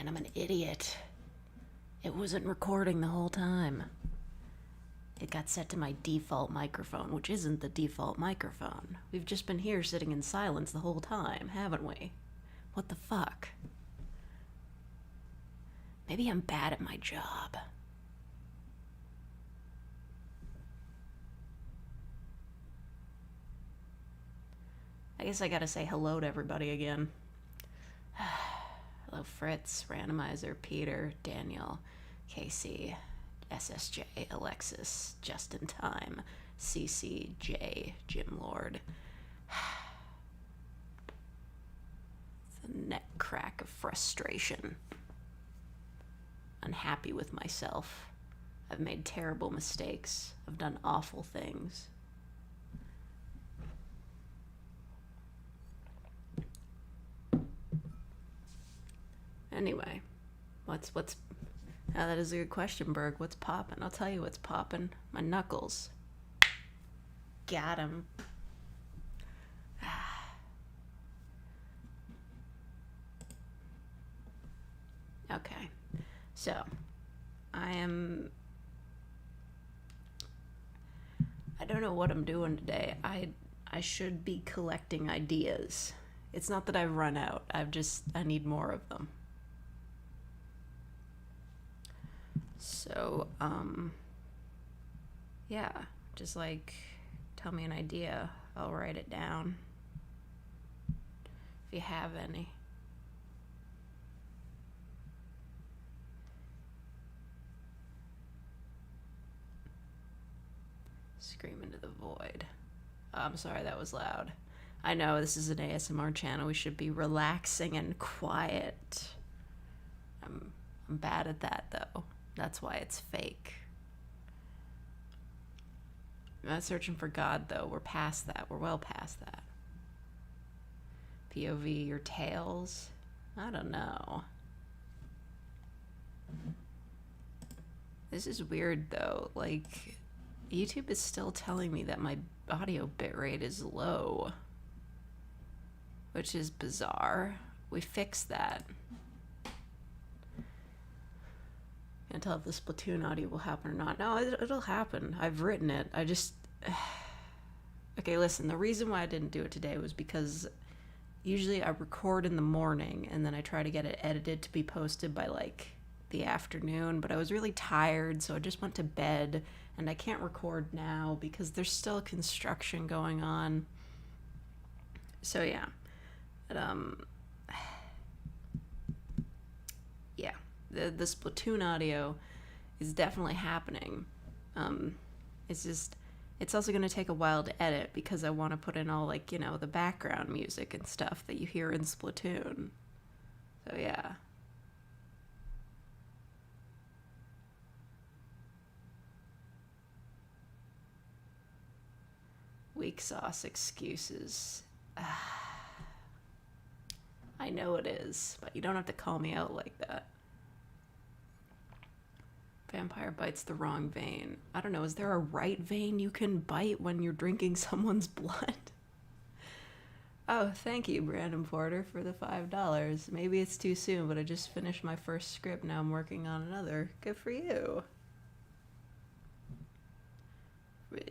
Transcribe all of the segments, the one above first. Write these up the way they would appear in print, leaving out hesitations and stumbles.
man, I'm an idiot. It wasn't recording the whole time. It got set to my default microphone, which isn't the default microphone. We've just been here sitting in silence the whole time, haven't we? What the fuck? Maybe I'm bad at my job. I guess I gotta say hello to everybody again. Hello, Fritz, Randomizer, Peter, Daniel, Casey, SSJ, Alexis, Just in Time, CCJ, Jim Lord. The neck crack of frustration. Unhappy with myself. I've made terrible mistakes. I've done awful things. Anyway, what's now that is a good question, Berg. What's poppin'? I'll tell you what's poppin'. My knuckles. Got him. Okay, so I don't know what I'm doing today. I should be collecting ideas. It's not that I've run out. I need more of them. So, yeah, just like, tell me an idea. I'll write it down. If you have any. Scream into the void. I'm sorry, that was loud. I know, this is an ASMR channel. We should be relaxing and quiet. I'm bad at that, though. That's why it's fake. I'm not searching for God, though. We're past that. We're well past that. POV or Tales? I don't know. This is weird, though. Like, YouTube is still telling me that my audio bitrate is low, which is bizarre. We fixed that. Can't tell if the Splatoon audio will happen or not. No, it'll happen. I've written it. Okay, listen, the reason why I didn't do it today was because usually I record in the morning and then I try to get it edited to be posted by like the afternoon, but I was really tired, so I just went to bed, and I can't record now because there's still construction going on. So yeah. But, yeah. The Splatoon audio is definitely happening. It's also going to take a while to edit because I want to put in all, like, you know, the background music and stuff that you hear in Splatoon. So yeah. Weak sauce excuses. I know it is, but you don't have to call me out like that. Vampire bites the wrong vein. I don't know, is there a right vein you can bite when you're drinking someone's blood? Oh, thank you, Brandon Porter, for the $5. Maybe it's too soon, but I just finished my first script. Now I'm working on another. Good for you.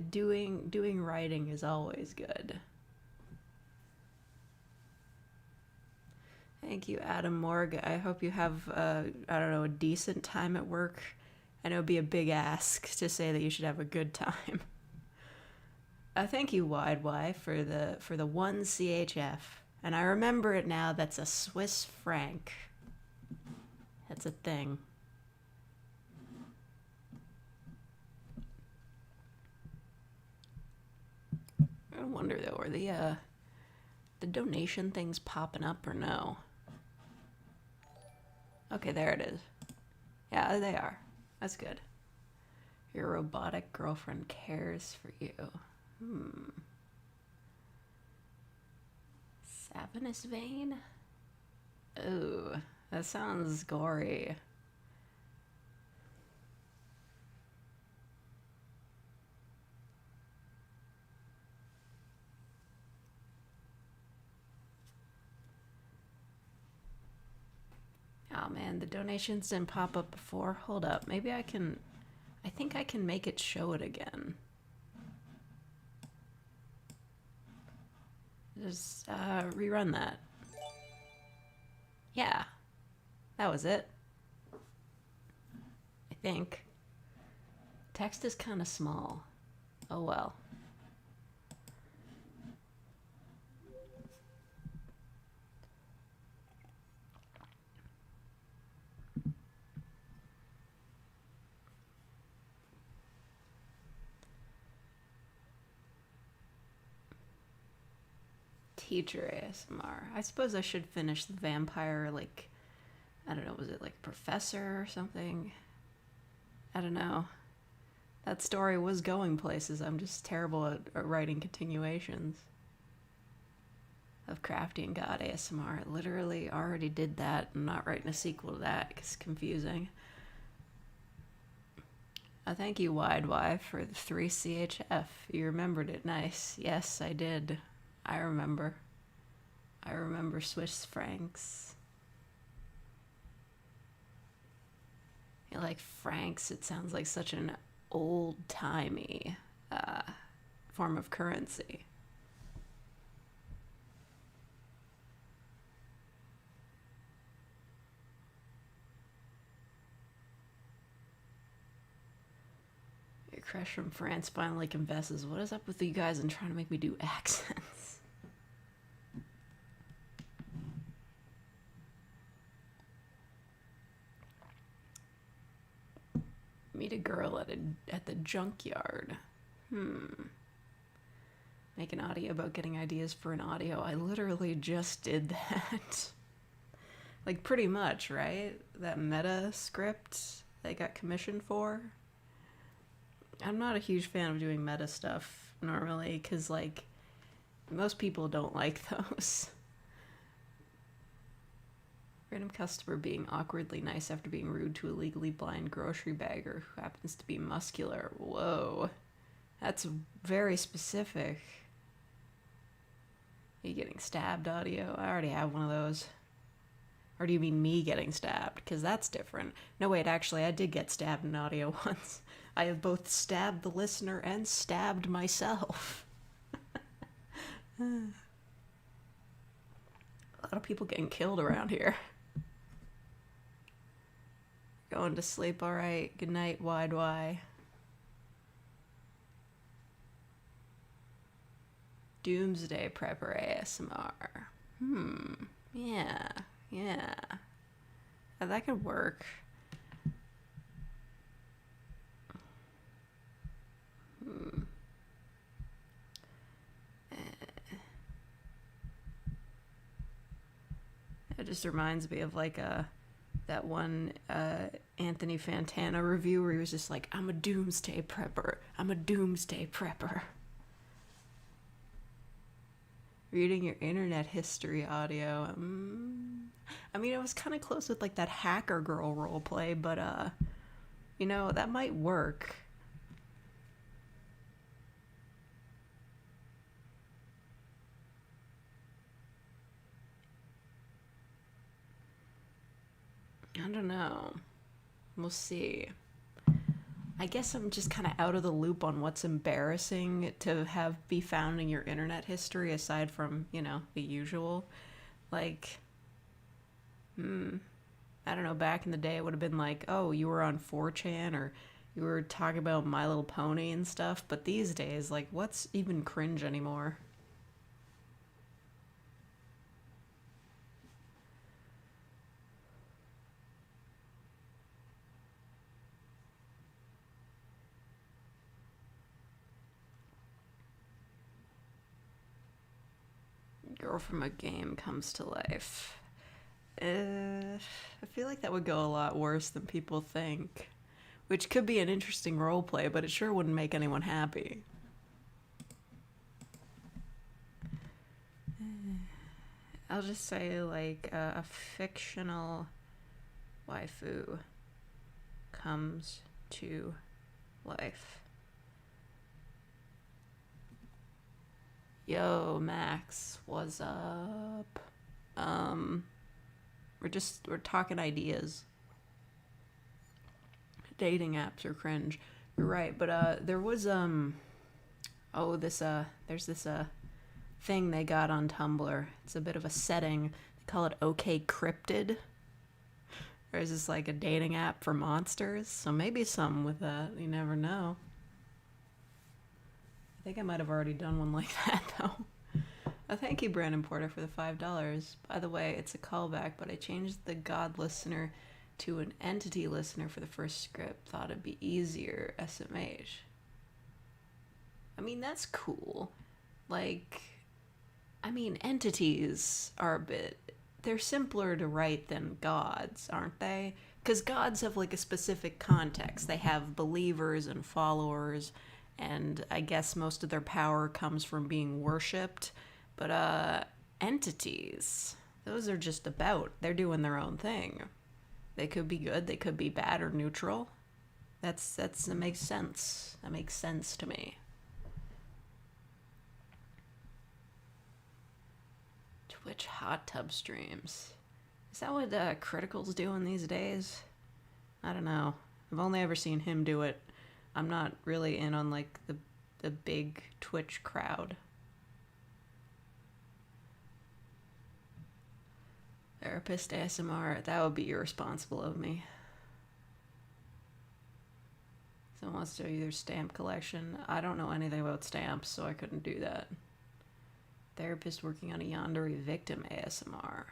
Doing writing is always good. Thank you, Adam Morg. I hope you have, I don't know, a decent time at work. I know it'd be a big ask to say that you should have a good time. Thank you, Wide Y, for the 1 CHF. And I remember it now, that's a Swiss franc. That's a thing. I wonder, though, are the donation things popping up or no? Okay, there it is. Yeah, they are. That's good. Your robotic girlfriend cares for you. Savonous vein? Ooh, that sounds gory. Oh man, the donations didn't pop up before. Hold up. Maybe I can... I think I can make it show it again. Just rerun that. Yeah. That was it. I think. Text is kind of small. Oh well. Teacher ASMR. I suppose I should finish the vampire, like, I don't know, was it like professor or something? I don't know. That story was going places. I'm just terrible at writing continuations of Crafty and God ASMR. I literally already did that. I'm not writing a sequel to that. It's confusing. Thank you, WideY, for the 3 CHF. You remembered it. Nice. Yes, I did. I remember. I remember Swiss francs. You like francs? It sounds like such an old-timey form of currency. Your crush from France finally confesses. What is up with you guys and trying to make me do accents? Meet a girl at the junkyard. Make an audio about getting ideas for an audio. I literally just did that. Like, pretty much, right? That meta script I got commissioned for. I'm not a huge fan of doing meta stuff normally, because, like, most people don't like those. Random customer being awkwardly nice after being rude to a legally blind grocery bagger who happens to be muscular. Whoa. That's very specific. Are you getting stabbed audio? I already have one of those. Or do you mean me getting stabbed? Because that's different. No, wait, actually, I did get stabbed in audio once. I have both stabbed the listener and stabbed myself. A lot of people getting killed around here. Going to sleep, alright. Good night, WideY. Doomsday Prepper ASMR. Yeah. Yeah, that could work. It just reminds me of like that one Anthony Fantana review where he was just like, I'm a doomsday prepper. I'm a doomsday prepper. Reading your internet history audio. I mean, it was kind of close with like that hacker girl roleplay, but you know, that might work. I don't know. We'll see. I guess I'm just kind of out of the loop on what's embarrassing to have be found in your internet history aside from, you know, the usual. Like, I don't know, back in the day it would have been like, oh, you were on 4chan or you were talking about My Little Pony and stuff, but these days, like, what's even cringe anymore? Girl from a game comes to life. I feel like that would go a lot worse than people think. Which could be an interesting roleplay, but it sure wouldn't make anyone happy. I'll just say, like, a fictional waifu comes to life. Yo, Max, what's up? We're talking ideas. Dating apps are cringe. You're right, but there was there's this thing they got on Tumblr. It's a bit of a setting. They call it OK Cryptid. Or is this like a dating app for monsters? So maybe some with that. You never know. I think I might have already done one like that though. Thank you, Brandon Porter, for the $5. By the way, it's a callback, but I changed the God listener to an entity listener for the first script. Thought it'd be easier, SMH. I mean, that's cool. Like, I mean, entities are a bit... They're simpler to write than gods, aren't they? Because gods have, like, a specific context. They have believers and followers, and I guess most of their power comes from being worshipped. But, entities, those are just about. They're doing their own thing. They could be good, they could be bad or neutral. That makes sense. That makes sense to me. Twitch hot tub streams. Is that what Critical's doing these days? I don't know. I've only ever seen him do it. I'm not really in on like the big Twitch crowd. Therapist ASMR, that would be irresponsible of me. Someone wants to do their stamp collection. I don't know anything about stamps, so I couldn't do that. Therapist working on a yandere victim ASMR.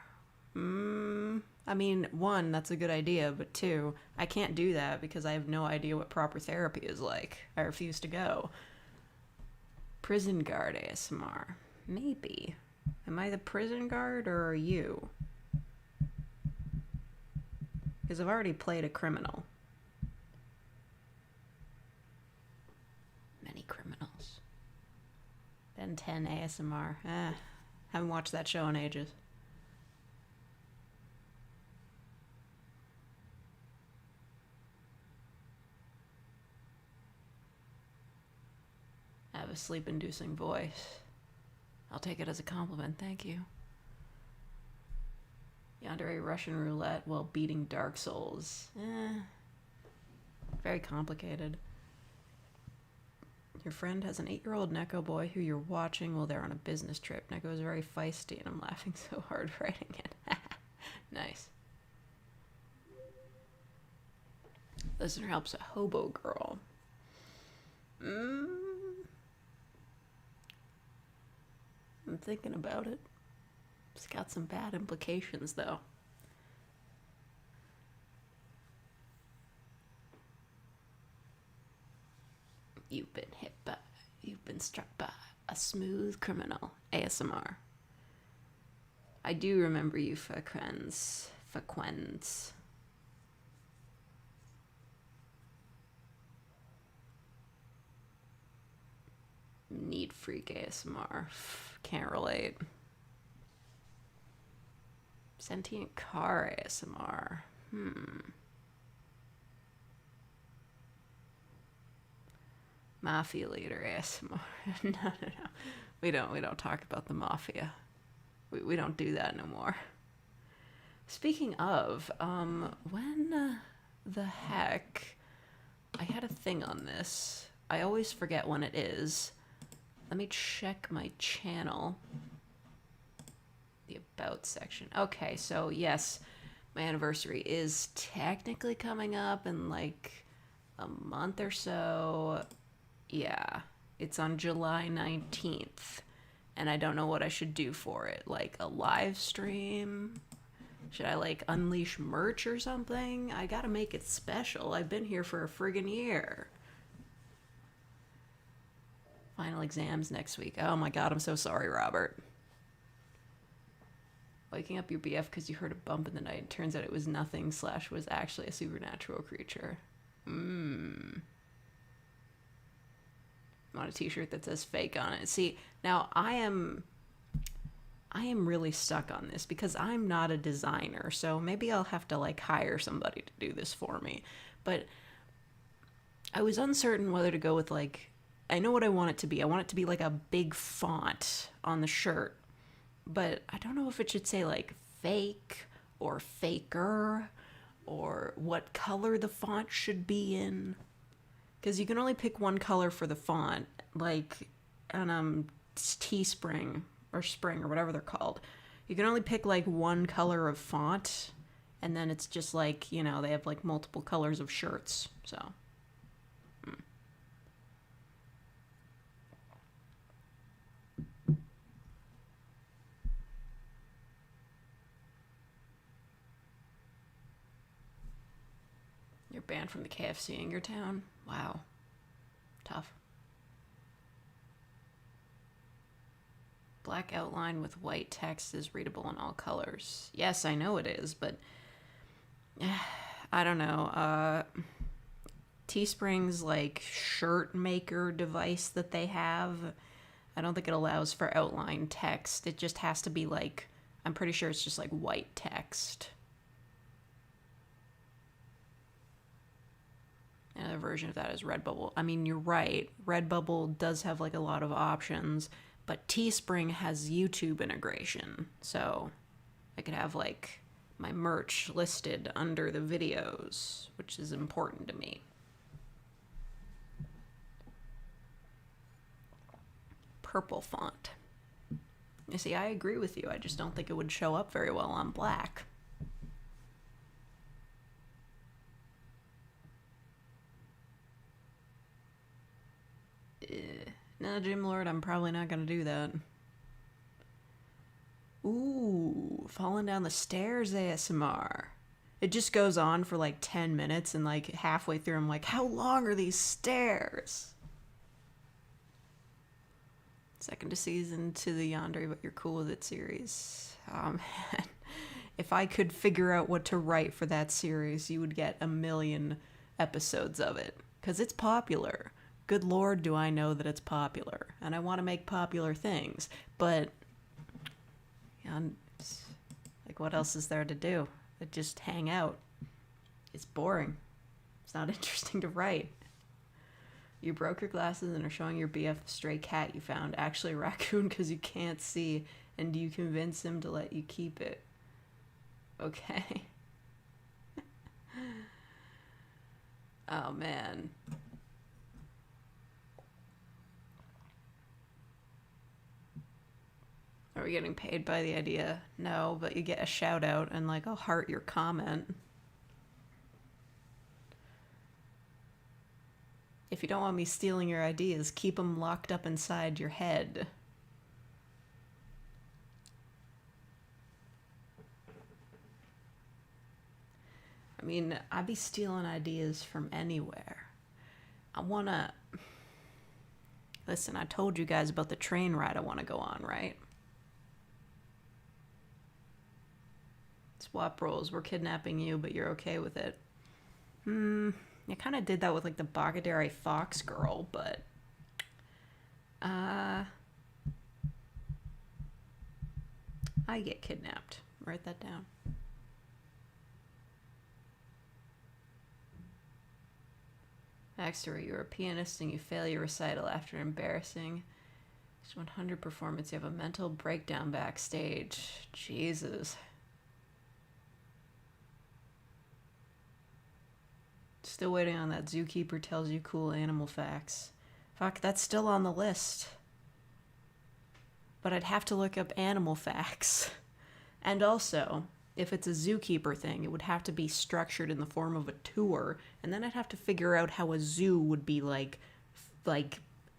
I mean, one, that's a good idea, but two, I can't do that because I have no idea what proper therapy is like. I refuse to go. Prison guard ASMR. Maybe. Am I the prison guard or are you? Because I've already played a criminal. Many criminals. Ben 10 ASMR. Haven't watched that show in ages. I have a sleep-inducing voice. I'll take it as a compliment, thank you. Yandere Russian roulette while beating Dark Souls. Very complicated. Your friend has an 8-year-old Neko boy who you're watching while they're on a business trip. Neko is very feisty and I'm laughing so hard writing it. Nice. Listener helps a hobo girl. I'm thinking about it. It's got some bad implications, though. You've been struck by a smooth criminal. ASMR. I do remember you, Frequens. Need freak ASMR. Can't relate. Sentient car ASMR. Mafia leader ASMR. No. We don't talk about the mafia. We don't do that no more. Speaking of, when the heck... I had a thing on this. I always forget when it is. Let me check my channel. The about section. Okay, so yes, my anniversary is technically coming up in like a month or so. Yeah, it's on July 19th. And I don't know what I should do for it. Like a live stream? Should I like unleash merch or something? I gotta make it special. I've been here for a friggin' year. Final exams next week. Oh my god, I'm so sorry, Robert. Waking up your BF because you heard a bump in the night. Turns out it was nothing / was actually a supernatural creature. Want a t-shirt that says fake on it. See, now I am really stuck on this because I'm not a designer, so maybe I'll have to like hire somebody to do this for me. But I was uncertain whether to go with like, I know what I want it to be. I want it to be like a big font on the shirt, but I don't know if it should say like fake or faker, or what color the font should be in. Because you can only pick one color for the font, like on Teespring or Spring or whatever they're called. You can only pick like one color of font, and then it's just like, you know, they have like multiple colors of shirts. So you're banned from the KFC in your town? Wow. Tough. Black outline with white text is readable in all colors. Yes, I know it is, but I don't know. Teespring's like shirt maker device that they have, I don't think it allows for outline text. It just has to be like, I'm pretty sure it's just like white text. Another version of that is Redbubble. I mean, you're right. Redbubble does have like a lot of options, but Teespring has YouTube integration. So I could have like my merch listed under the videos, which is important to me. Purple font. You see, I agree with you. I just don't think it would show up very well on black. No, Gym Lord, I'm probably not gonna do that. Ooh, falling down the stairs ASMR. It just goes on for like 10 minutes, and like halfway through I'm like, how long are these stairs? Second season to the Yandere But You're Cool With It series. Oh man. If I could figure out what to write for that series, you would get 1 million episodes of it. Because it's popular. Good lord, do I know that it's popular. And I want to make popular things. But, yeah, like, what else is there to do? Just hang out. It's boring. It's not interesting to write. You broke your glasses and are showing your BF a stray cat you found. Actually a raccoon because you can't see. And you convince him to let you keep it. Okay. Oh, man. Are we getting paid by the idea? No, but you get a shout out and like I'll heart your comment. If you don't want me stealing your ideas, keep them locked up inside your head. I mean, I'd be stealing ideas from anywhere. I wanna... Listen, I told you guys about the train ride I want to go on, right? Swap roles. We're kidnapping you, but you're okay with it. I kind of did that with like the Bogadere Fox girl, but I get kidnapped. Write that down. Backstory: you're a pianist and you fail your recital after an embarrassing 100 performance. You have a mental breakdown backstage. Jesus. Still waiting on that zookeeper tells you cool animal facts. Fuck, that's still on the list. But I'd have to look up animal facts. And also, if it's a zookeeper thing, it would have to be structured in the form of a tour, and then I'd have to figure out how a zoo would be like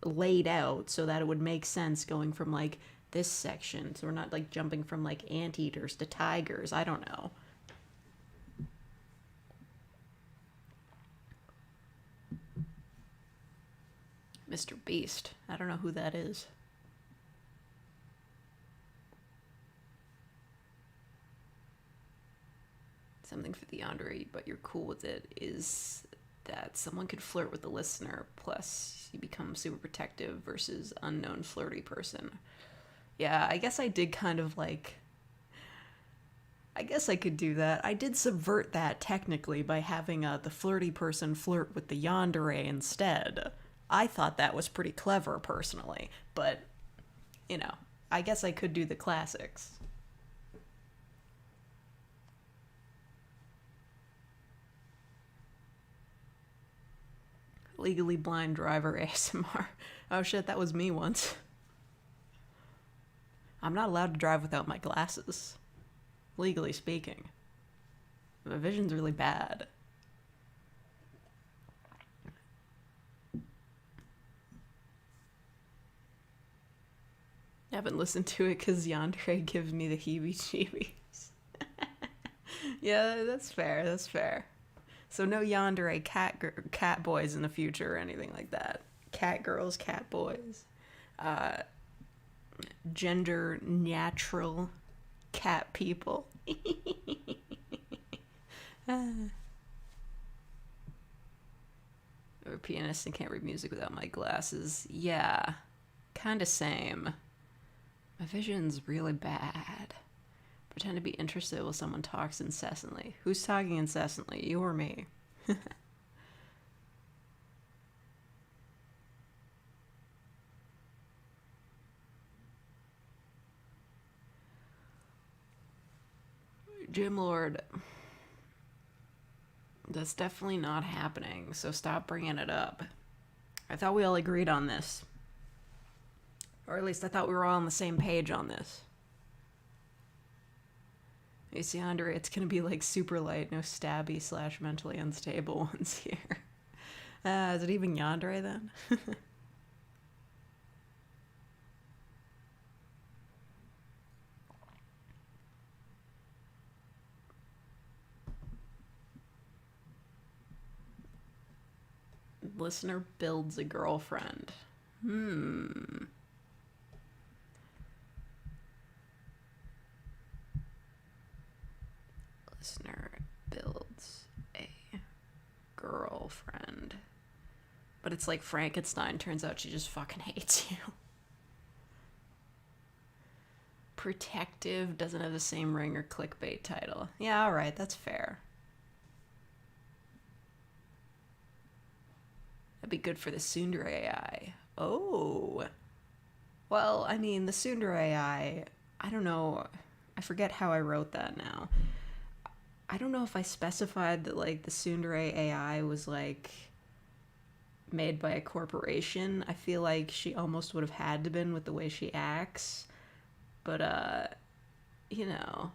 laid out so that it would make sense going from like this section, so we're not like jumping from like anteaters to tigers. I don't know. Mr. Beast. I don't know who that is. Something for the Yandere, but you're cool with it, is that someone could flirt with the listener, plus you become super protective versus unknown flirty person. Yeah, I guess I did kind of like... I guess I could do that. I did subvert that technically by having the flirty person flirt with the Yandere instead. I thought that was pretty clever, personally. But, you know, I guess I could do the classics. Legally blind driver ASMR. Oh shit, that was me once. I'm not allowed to drive without my glasses. Legally speaking. My vision's really bad. I haven't listened to it because Yandere gives me the heebie-jeebies. Yeah, that's fair, that's fair. So no yandere cat boys in the future or anything like that. Cat girls, cat boys. Gender natural cat people. Or a pianist and can't read music without my glasses. Yeah, kind of same. My vision's really bad. Pretend to be interested while someone talks incessantly. Who's talking incessantly, you or me? Gym Lord, that's definitely not happening, so stop bringing it up. I thought we all agreed on this. Or at least I thought we were all on the same page on this. You see, Andre, it's gonna be like super light, no stabby / mentally unstable ones here. Is it even Yandere then? Listener builds a girlfriend. Listener builds a girlfriend. But it's like Frankenstein. Turns out she just fucking hates you. Protective doesn't have the same ring or clickbait title. Yeah, alright, that's fair. That'd be good for the Sundra AI. Oh. Well, I mean, the Sundra AI, I don't know. I forget how I wrote that now. I don't know if I specified that, like, the Sundra AI was, like, made by a corporation. I feel like she almost would have had to been with the way she acts. But, you know,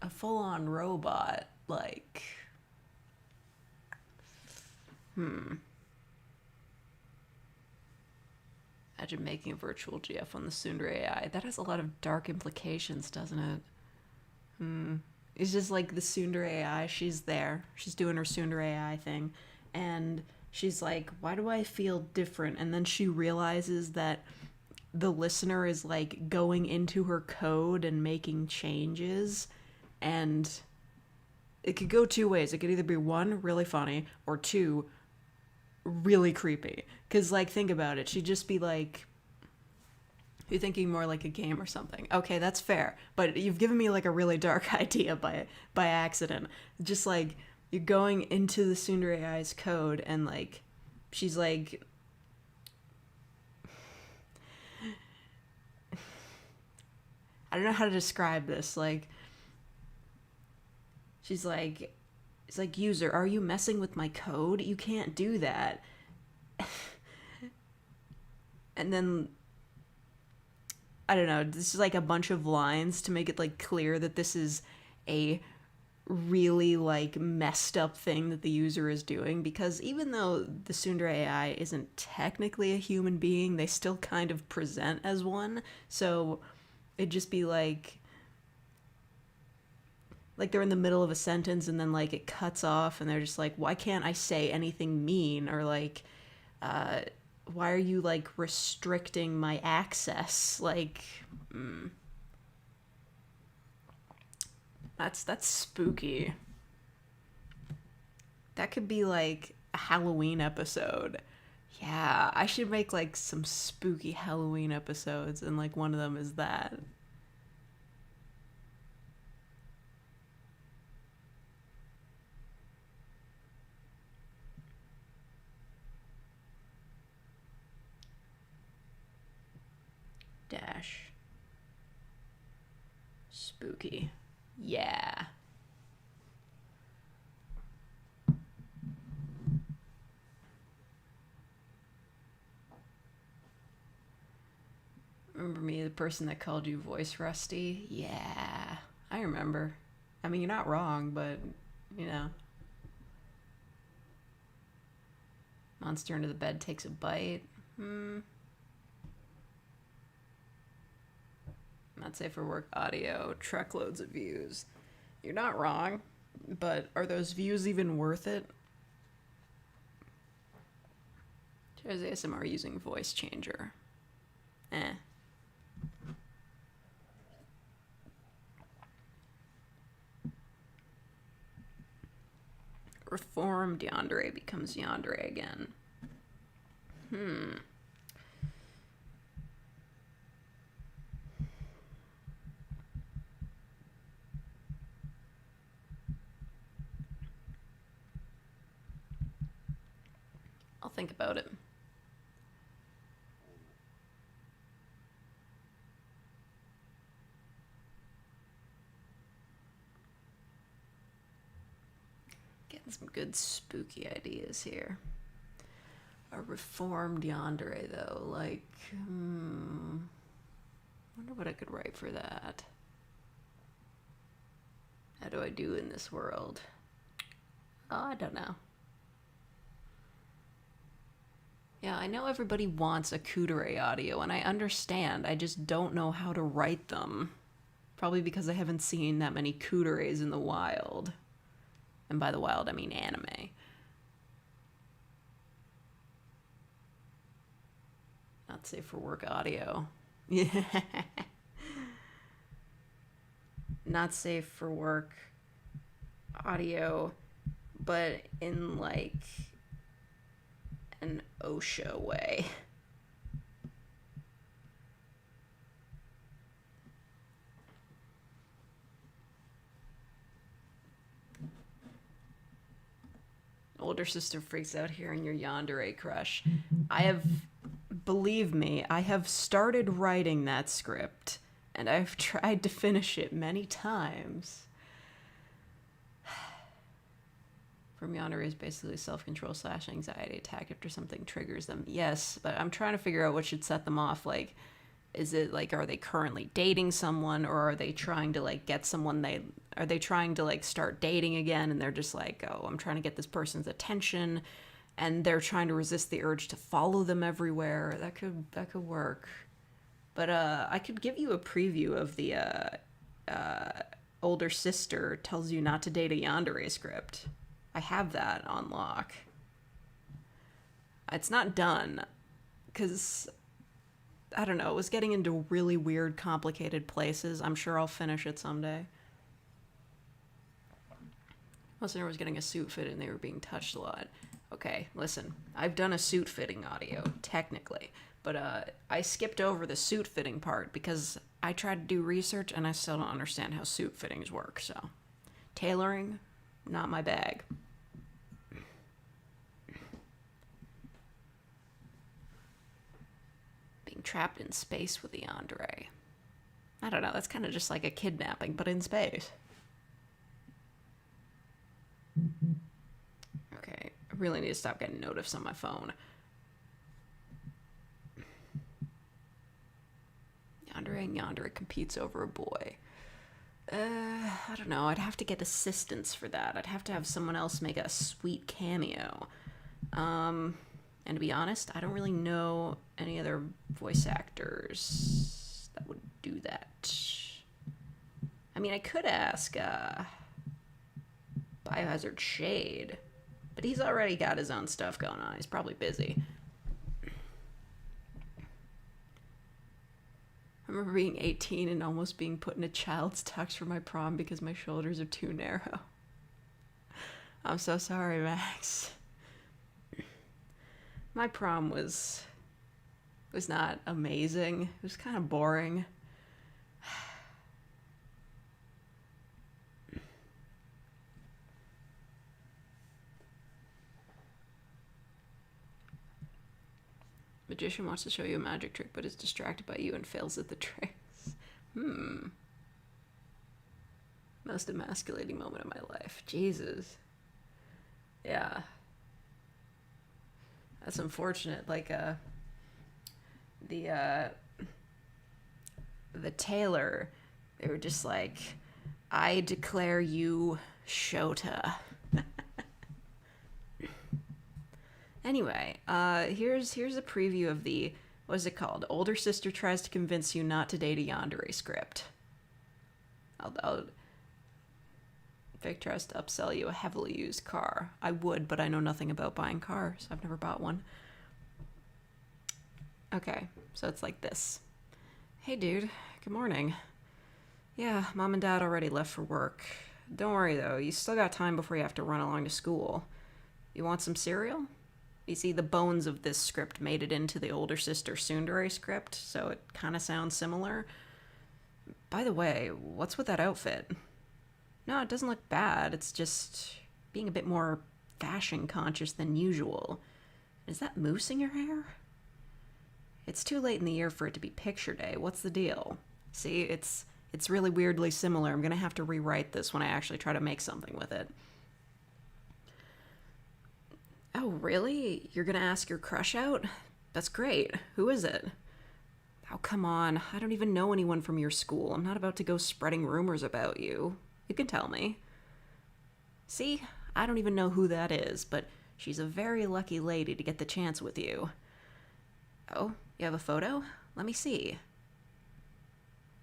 a full-on robot, like, Imagine making a virtual GF on the Sundra AI. That has a lot of dark implications, doesn't it? It's just like the Sundra AI, she's there. She's doing her Sundra AI thing. And she's like, why do I feel different? And then she realizes that the listener is like going into her code and making changes. And it could go two ways. It could either be one, really funny, or two, really creepy. Because, like, think about it. She'd just be like, you're thinking more like a game or something. Okay, that's fair. But you've given me, like, a really dark idea by accident. Just, like, you're going into the Sundra AI's code and, like, she's like, I don't know how to describe this. Like, she's like, it's like, user, are you messing with my code? You can't do that. And then, I don't know, this is like a bunch of lines to make it like clear that this is a really like messed up thing that the user is doing, because even though the Sundra AI isn't technically a human being, they still kind of present as one. So it'd just be like they're in the middle of a sentence and then like it cuts off and they're just like, why can't I say anything mean? Or like, why are you like restricting my access? Like, that's spooky. That could be like a Halloween episode. Yeah, I should make like some spooky Halloween episodes, and like one of them is that. Dash. Spooky. Yeah. Remember me, the person that called you voice rusty? Yeah, I remember. I mean, you're not wrong, but, you know. Monster under the bed takes a bite. Not safe for work audio. Truckloads of views. You're not wrong, but are those views even worth it? There's ASMR using voice changer. Reformed Yandere becomes Yandere again. I'll think about it. Getting some good spooky ideas here. A reformed Yandere, though. Like, wonder what I could write for that. How do I do in this world? Oh, I don't know. Yeah, I know everybody wants a Kudere audio, and I understand. I just don't know how to write them. Probably because I haven't seen that many Kuderes in the wild. And by the wild, I mean anime. Not safe for work audio. Yeah. Not safe for work audio, but in like an OSHA way. Older sister freaks out hearing your yandere crush. Believe me, I have started writing that script, and I've tried to finish it many times. From yandere is basically self-control / anxiety attack after something triggers them. Yes, but I'm trying to figure out what should set them off. Like, is it like, are they currently dating someone, or are they trying to like get someone are they trying to like start dating again, and they're just like, oh, I'm trying to get this person's attention, and they're trying to resist the urge to follow them everywhere. That could work. But I could give you a preview of the older sister tells you not to date a yandere script. I have that on lock. It's not done, because I don't know, it was getting into really weird, complicated places. I'm sure I'll finish it someday. Listener was getting a suit fit and they were being touched a lot. Okay, listen, I've done a suit fitting audio, technically, but I skipped over the suit fitting part because I tried to do research and I still don't understand how suit fittings work, so tailoring, not my bag. Being trapped in space with the yandere. I don't know, that's kind of just like a kidnapping, but in space. Okay, I really need to stop getting notifs on my phone. Yandere and yandere competes over a boy. I don't know, I'd have to get assistance for that. I'd have to have someone else make a sweet cameo. And to be honest, I don't really know any other voice actors that would do that. I mean, I could ask Biohazard Shade, but he's already got his own stuff going on. He's probably busy. I remember being 18 and almost being put in a child's tux for my prom because my shoulders are too narrow. I'm so sorry, Max. My prom was not amazing. It was kind of boring. Magician wants to show you a magic trick, but is distracted by you and fails at the tricks. Most emasculating moment of my life. Jesus. Yeah. That's unfortunate. Like, the the tailor, they were just like, I declare you Shota. Anyway, here's a preview of the, what is it called? Older sister tries to convince you not to date a yandere script. Vic tries to upsell you a heavily used car. I would, but I know nothing about buying cars. I've never bought one. Okay, so it's like this. Hey dude, good morning. Yeah, mom and dad already left for work. Don't worry though, you still got time before you have to run along to school. You want some cereal? You see, the bones of this script made it into the older sister tsundere script, so it kind of sounds similar. By the way, what's with that outfit? No, it doesn't look bad. It's just being a bit more fashion conscious than usual. Is that mousse in your hair? It's too late in the year for it to be picture day. What's the deal? See, it's really weirdly similar. I'm gonna have to rewrite this when I actually try to make something with it. Oh, really? You're gonna ask your crush out? That's great. Who is it? Oh, come on. I don't even know anyone from your school. I'm not about to go spreading rumors about you. You can tell me. See? I don't even know who that is, but she's a very lucky lady to get the chance with you. Oh, you have a photo? Let me see.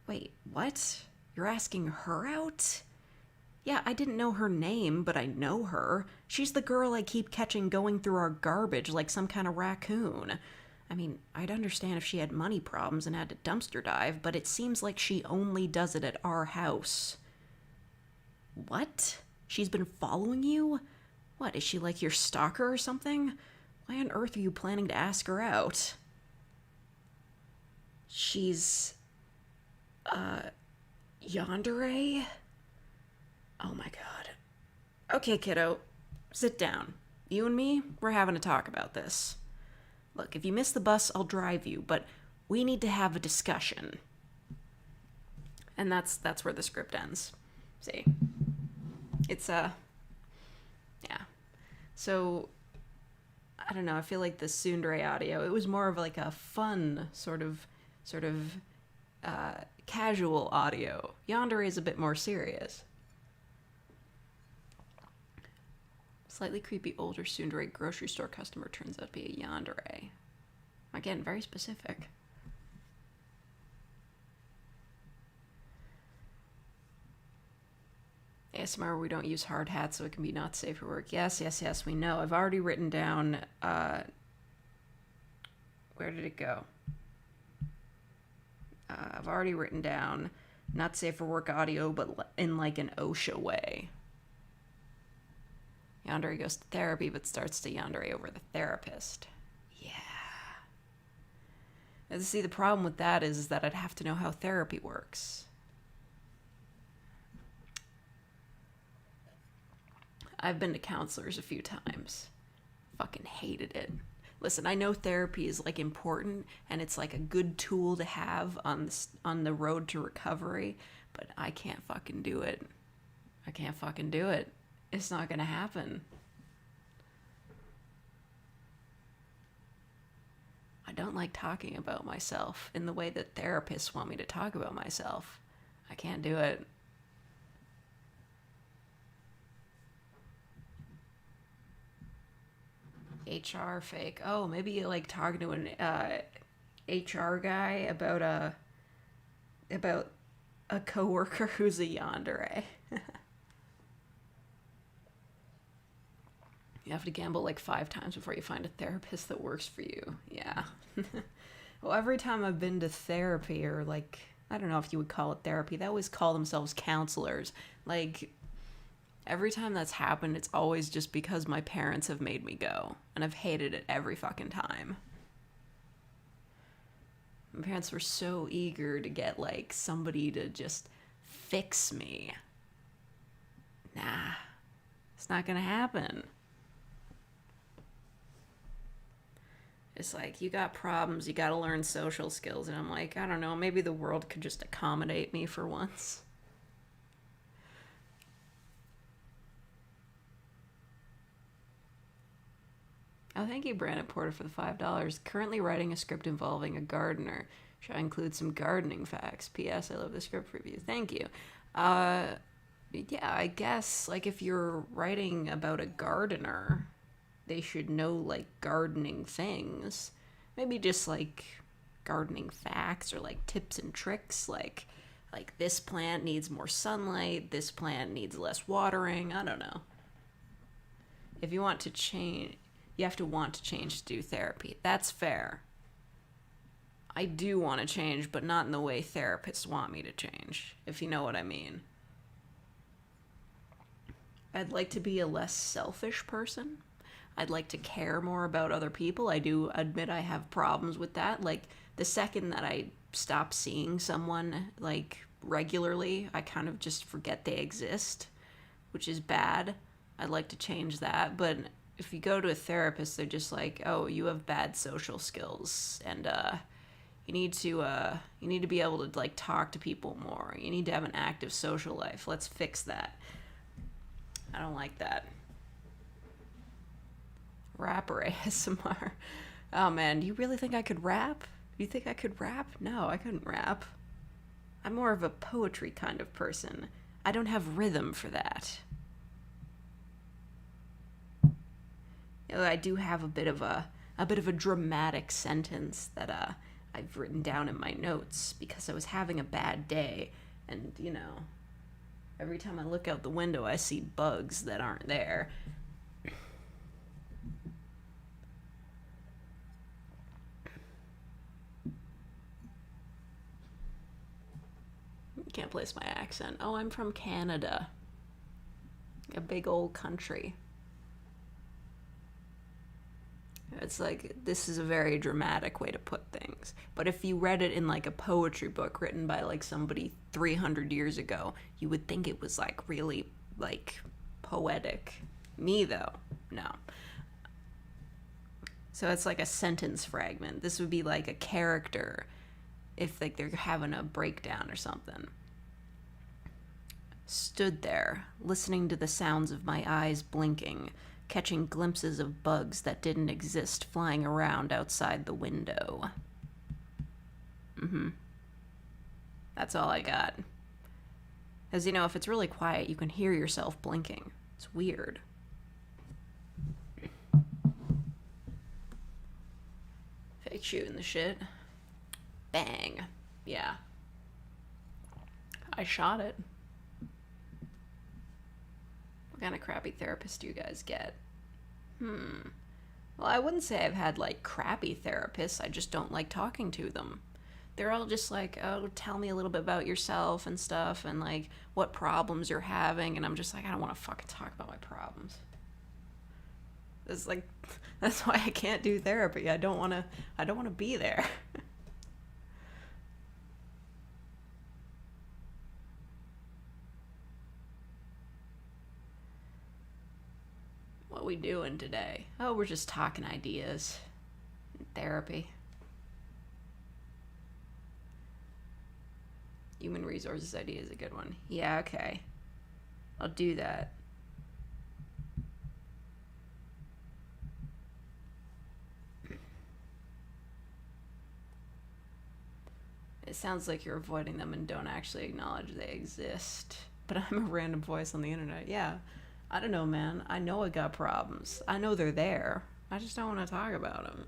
Wait, what? You're asking her out? Yeah, I didn't know her name, but I know her. She's the girl I keep catching going through our garbage like some kind of raccoon. I mean, I'd understand if she had money problems and had to dumpster dive, but it seems like she only does it at our house. What? She's been following you? What, is she like your stalker or something? Why on earth are you planning to ask her out? She's... yandere? Oh my god. Okay, kiddo. Sit down. You and me, we're having a talk about this. Look, if you miss the bus, I'll drive you, but we need to have a discussion. And that's where the script ends. See? It's, yeah. So, I don't know, I feel like the tsundere audio, it was more of like a fun sort of, casual audio. Yandere is a bit more serious. Slightly creepy older tsundere grocery store customer turns out to be a yandere. Again, very specific. ASMR, we don't use hard hats, so it can be not safe for work. Yes, we know. I've already written down, where did it go? I've already written down not safe for work audio, but in like an OSHA way. Yandere goes to therapy, but starts to yandere over the therapist. Yeah. And see, the problem with that is that I'd have to know how therapy works. I've been to counselors a few times. Fucking hated it. Listen, I know therapy is like important and it's like a good tool to have on the road to recovery, but I can't fucking do it. I can't fucking do it. It's not gonna happen. I don't like talking about myself in the way that therapists want me to talk about myself. I can't do it. HR fake. Oh, maybe you like talking to an HR guy about a coworker who's a yandere. You have to gamble like 5 times before you find a therapist that works for you. Yeah. Well, every time I've been to therapy, or like, I don't know if you would call it therapy, they always call themselves counselors. Like, every time that's happened, it's always just because my parents have made me go. And I've hated it every fucking time. My parents were so eager to get, like, somebody to just fix me. Nah. It's not gonna happen. It's like, you got problems, you gotta learn social skills. And I'm like, I don't know, maybe the world could just accommodate me for once. Oh, thank you, Brandon Porter, for the $5. Currently writing a script involving a gardener. Should I include some gardening facts? P.S. I love the script review. Thank you. Yeah, I guess, like, if you're writing about a gardener, they should know, like, gardening things. Maybe just, like, gardening facts or, like, tips and tricks, like this plant needs more sunlight, this plant needs less watering. I don't know. If you want to change, you have to want to change to do therapy. That's fair. I do want to change, but not in the way therapists want me to change, if you know what I mean. I'd like to be a less selfish person. I'd like to care more about other people. I do admit I have problems with that. Like, the second that I stop seeing someone, like, regularly, I kind of just forget they exist, which is bad. I'd like to change that. But if you go to a therapist, they're just like, oh, you have bad social skills, and you need to be able to, like, talk to people more. You need to have an active social life. Let's fix that. I don't like that. Rapper ASMR. Oh man, do you really think I could rap? Do you think I could rap? No, I couldn't rap. I'm more of a poetry kind of person. I don't have rhythm for that. You know, I do have a bit of a dramatic sentence that I've written down in my notes because I was having a bad day, and you know, every time I look out the window I see bugs that aren't there. Can't place my accent. Oh, I'm from Canada. A big old country. It's like, this is a very dramatic way to put things. But if you read it in, like, a poetry book written by, like, somebody 300 years ago, you would think it was, like, really, like, poetic. Me, though, no. So it's like a sentence fragment. This would be like a character if, like, they're having a breakdown or something. Stood there, listening to the sounds of my eyes blinking, catching glimpses of bugs that didn't exist flying around outside the window. That's all I got. Because, you know, if it's really quiet, you can hear yourself blinking. It's weird. Fake shooting the shit. Bang. Yeah. I shot it. What kind of crappy therapist do you guys get? Well, I wouldn't say I've had, like, crappy therapists. I just don't like talking to them. They're all just like, oh, tell me a little bit about yourself and stuff, and, like, what problems you're having, and I'm just like, I don't want to fucking talk about my problems. It's like, that's why I can't do therapy. I don't want to be there. What we doing today? Oh, we're just talking ideas. Therapy. Human resources idea is a good one. Yeah, okay. I'll do that. It sounds like you're avoiding them and don't actually acknowledge they exist. But I'm a random voice on the internet. Yeah. I don't know, man. I know I got problems. I know they're there. I just don't want to talk about them.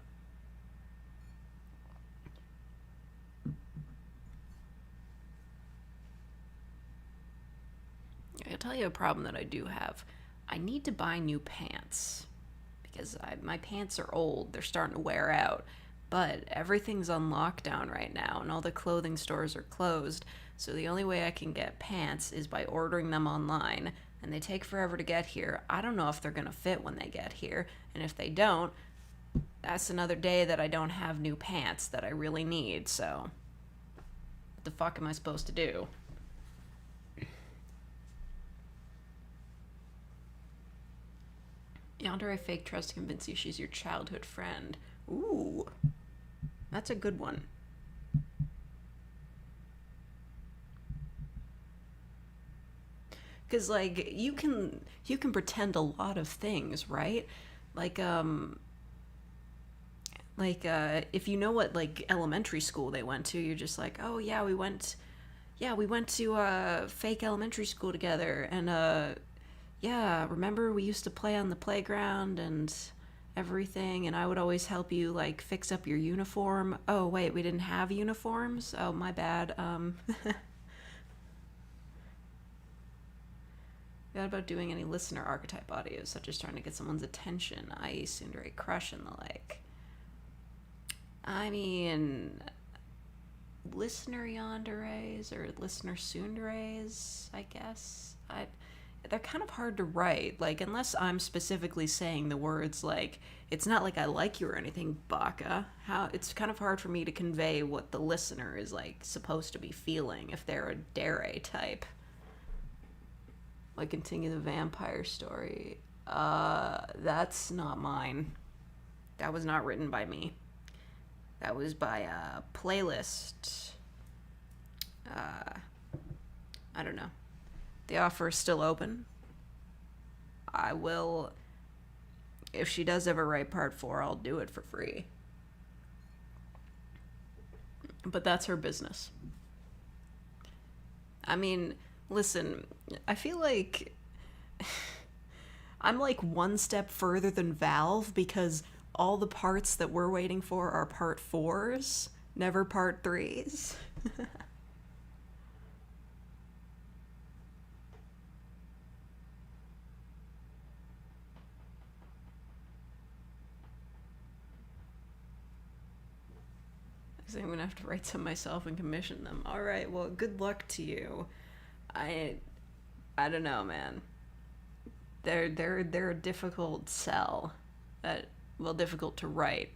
I'll tell you a problem that I do have. I need to buy new pants. Because my pants are old. They're starting to wear out. But everything's on lockdown right now, and all the clothing stores are closed. So the only way I can get pants is by ordering them online. And they take forever to get here. I don't know if they're going to fit when they get here. And if they don't, that's another day that I don't have new pants that I really need. So what the fuck am I supposed to do? Yandere fake trust to convince you she's your childhood friend. Ooh, that's a good one. Because, like, you can pretend a lot of things, right? Like Like, if you know what, like, elementary school they went to, you're just like, oh, we went to, fake elementary school together, and, yeah, remember we used to play on the playground and everything, and I would always help you, like, fix up your uniform. Oh, wait, we didn't have uniforms? Oh, my bad. What about doing any listener archetype audios, such as trying to get someone's attention, i.e. tsundere crush and the like? I mean, listener yanderes or listener tsunderes, I guess. They're kind of hard to write. Like, unless I'm specifically saying the words, like, it's not like I like you or anything, Baka. It's kind of hard for me to convey what the listener is, like, supposed to be feeling if they're a dere type. Like, continue the vampire story. That's not mine. That was not written by me. That was by a playlist. I don't know. The offer is still open. I will... If she does ever write part 4, I'll do it for free. But that's her business. I mean, listen, I feel like... I'm like one step further than Valve because all the parts that we're waiting for are part 4s, never part 3s. I'm gonna have to write some myself and commission them. All right, well, good luck to you. I don't know, man. They're a difficult sell. Difficult to write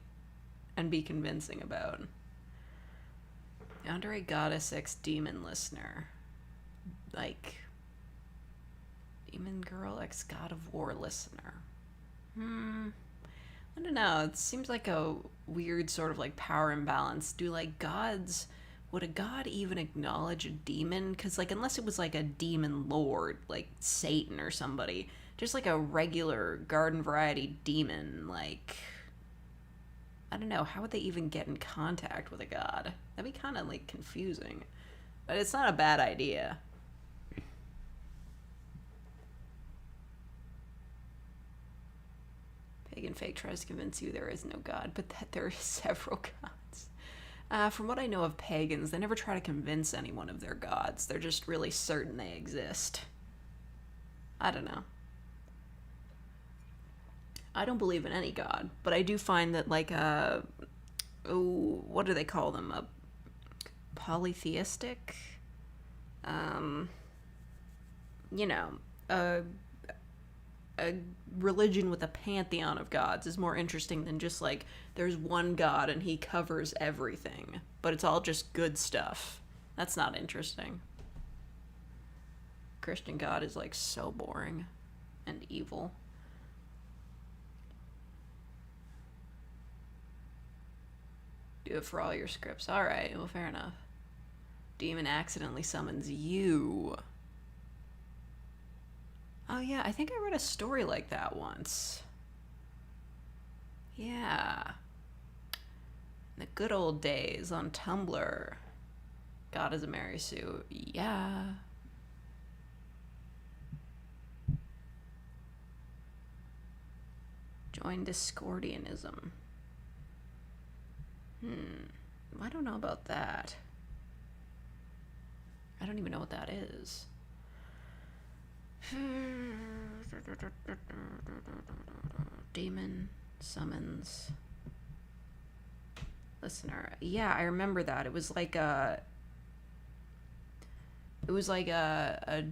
and be convincing about. Yandere Goddess X Demon Listener. Like, Demon Girl X God of War Listener. I don't know. It seems like a weird sort of like power imbalance. Would a god even acknowledge a demon? Because, like, unless it was like a demon lord, like Satan or somebody, just like a regular garden variety demon, like, I don't know, how would they even get in contact with a god? That'd be kind of like confusing. But it's not a bad idea. Pagan Fake tries to convince you there is no god, but that there are several gods. From what I know of pagans, they never try to convince anyone of their gods. They're just really certain they exist. I don't know. I don't believe in any god, but I do find that, like, what do they call them? A polytheistic? A religion with a pantheon of gods is more interesting than just, like, there's one god and he covers everything, but it's all just good stuff. That's not interesting. Christian god is, like, so boring and evil. Do it for all your scripts. Alright, well, fair enough. Demon accidentally summons you. Oh yeah, I think I read a story like that once. Yeah. In the good old days on Tumblr. God is a Mary Sue. Yeah. Join Discordianism. I don't know about that. I don't even know what that is. Demon summons listener. Yeah, I remember that. It was like a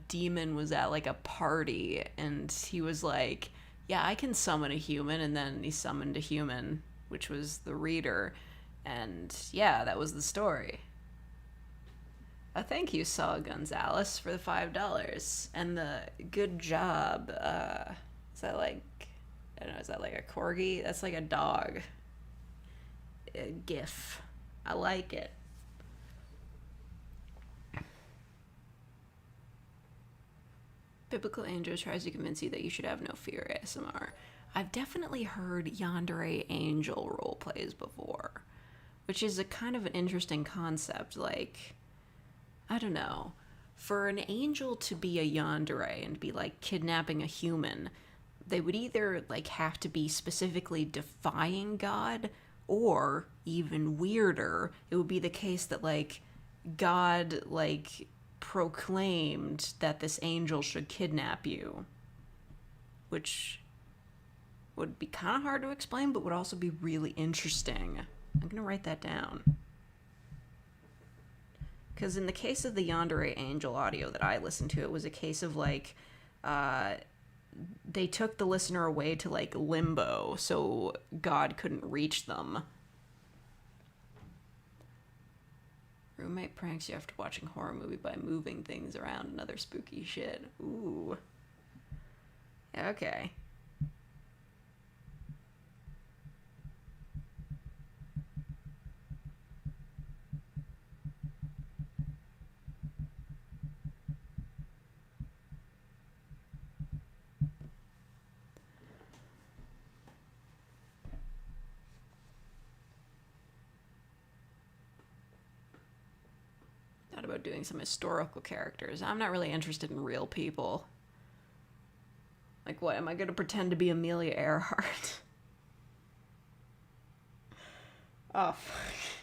demon was at like a party and he was like, yeah, I can summon a human, and then he summoned a human, which was the reader, and yeah, that was the story. Thank you, Saul Gonzalez, for the $5 and the good job. Is that like, I don't know, is that like a corgi? That's like a dog. A GIF. I like it. Biblical Angel tries to convince you that you should have no fear, ASMR. I've definitely heard yandere angel role plays before, which is a kind of an interesting concept. Like, I don't know. For an angel to be a yandere and be like kidnapping a human, they would either like have to be specifically defying God, or even weirder, it would be the case that like God like proclaimed that this angel should kidnap you, which would be kind of hard to explain, but would also be really interesting. I'm gonna write that down. Because in the case of the Yandere Angel audio that I listened to, it was a case of like, they took the listener away to like limbo, so God couldn't reach them. Roommate pranks you after watching horror movie by moving things around and other spooky shit. Ooh. Okay. Thought about doing some historical characters. I'm not really interested in real people. Like, what? Am I going to pretend to be Amelia Earhart? Oh, fuck.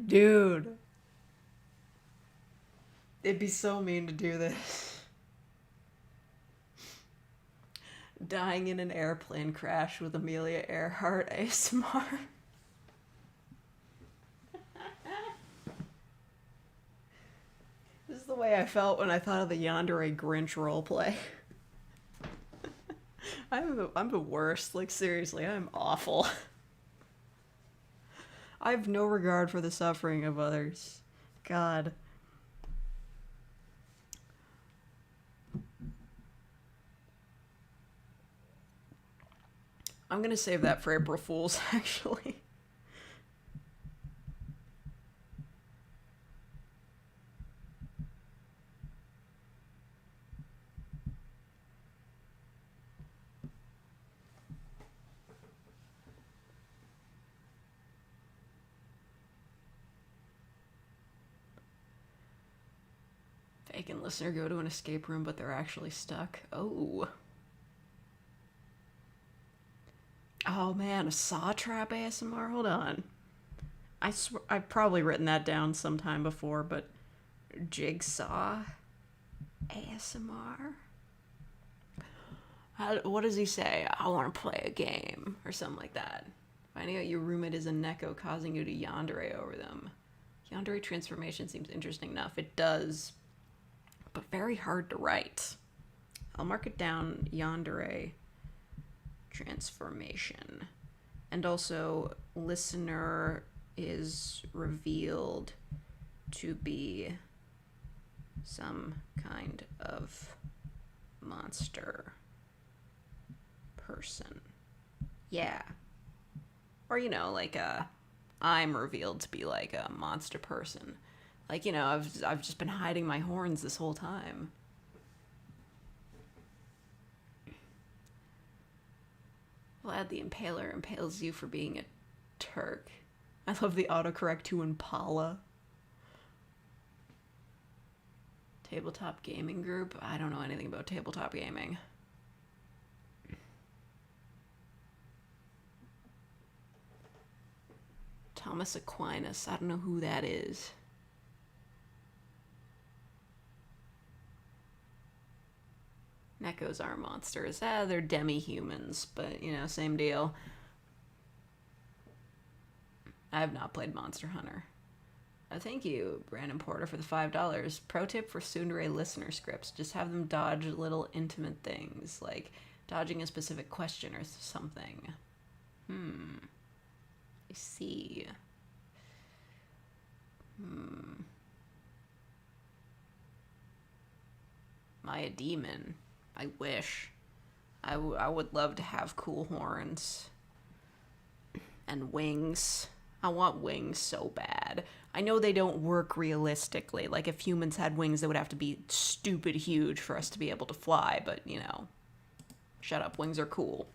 Dude. It'd be so mean to do this. Dying in an airplane crash with Amelia Earhart ASMR. This is the way I felt when I thought of the Yandere Grinch roleplay. I'm the worst. Like, seriously, I'm awful. I have no regard for the suffering of others. God. I'm gonna save that for April Fools, actually. Fake and listener go to an escape room, but they're actually stuck. Oh. Oh man, a saw trap ASMR? Hold on. I've probably written that down sometime before, but jigsaw ASMR? What does he say? I want to play a game, or something like that. Finding out your roommate is a neko causing you to yandere over them. Yandere transformation seems interesting enough. It does, but very hard to write. I'll mark it down, yandere transformation. And also, listener is revealed to be some kind of monster person. Yeah. Or, you know, like, I'm revealed to be like a monster person. Like, you know, I've just been hiding my horns this whole time. Vlad the Impaler impales you for being a Turk. I love the autocorrect to Impala. Tabletop gaming group? I don't know anything about tabletop gaming. Thomas Aquinas. I don't know who that is. Nekos are monsters. They're demi-humans, but, you know, same deal. I have not played Monster Hunter. Thank you, Brandon Porter, for the $5. Pro tip for tsundere listener scripts. Just have them dodge little intimate things, like dodging a specific question or something. I see. Am I a demon? I wish. I would love to have cool horns. And wings. I want wings so bad. I know they don't work realistically. Like, if humans had wings, they would have to be stupid huge for us to be able to fly, but, you know, shut up, wings are cool.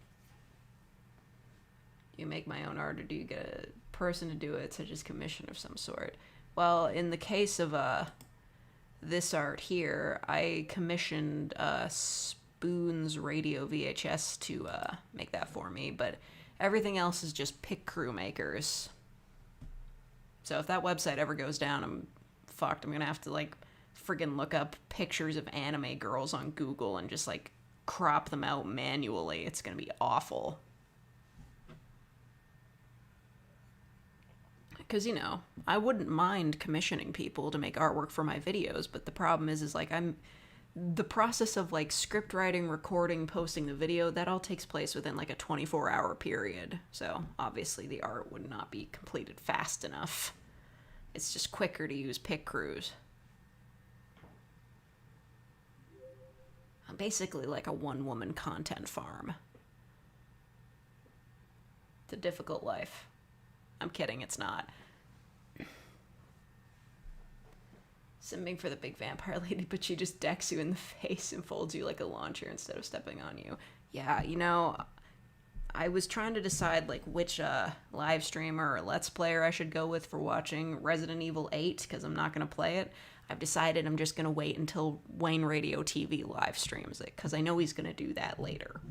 Do you make my own art, or do you get a person to do it, such as commission of some sort? Well, in the case of this art here, I commissioned spoonsradiovhs to make that for me, but everything else is just pick crew makers. So if that website ever goes down, I'm fucked. I'm gonna have to, like, friggin' look up pictures of anime girls on Google and just, like, crop them out manually. It's gonna be awful. Because, you know, I wouldn't mind commissioning people to make artwork for my videos, but the problem is like, the process of, like, script writing, recording, posting the video, that all takes place within, like, a 24-hour period. So, obviously, the art would not be completed fast enough. It's just quicker to use pick crews. I'm basically like a one-woman content farm. It's a difficult life. I'm kidding, it's not. Simming for the big vampire lady, but she just decks you in the face and folds you like a lawn chair instead of stepping on you. Yeah, you know, I was trying to decide, like, which live streamer or let's player I should go with for watching Resident Evil 8, because I'm not going to play it. I've decided I'm just going to wait until Wayne Radio TV live streams it, because I know he's going to do that later.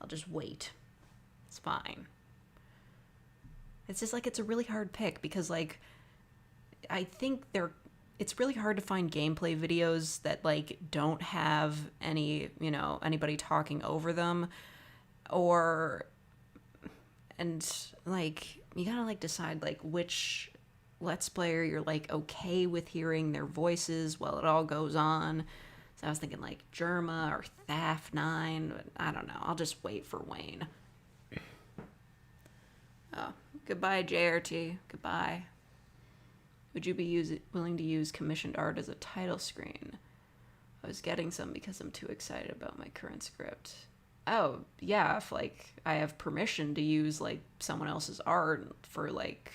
I'll just wait. It's fine. It's just, like, it's a really hard pick, because, like, I think it's really hard to find gameplay videos that, like, don't have anybody talking over them, and, like, you gotta, like, decide, like, which let's player you're, like, okay with hearing their voices while it all goes on. So I was thinking, like, Germa or Thaf9, but I don't know. I'll just wait for Wayne. Oh, goodbye, JRT. Goodbye. Would you be willing to use commissioned art as a title screen? I was getting some because I'm too excited about my current script. Oh, yeah, if, like, I have permission to use, like, someone else's art for, like,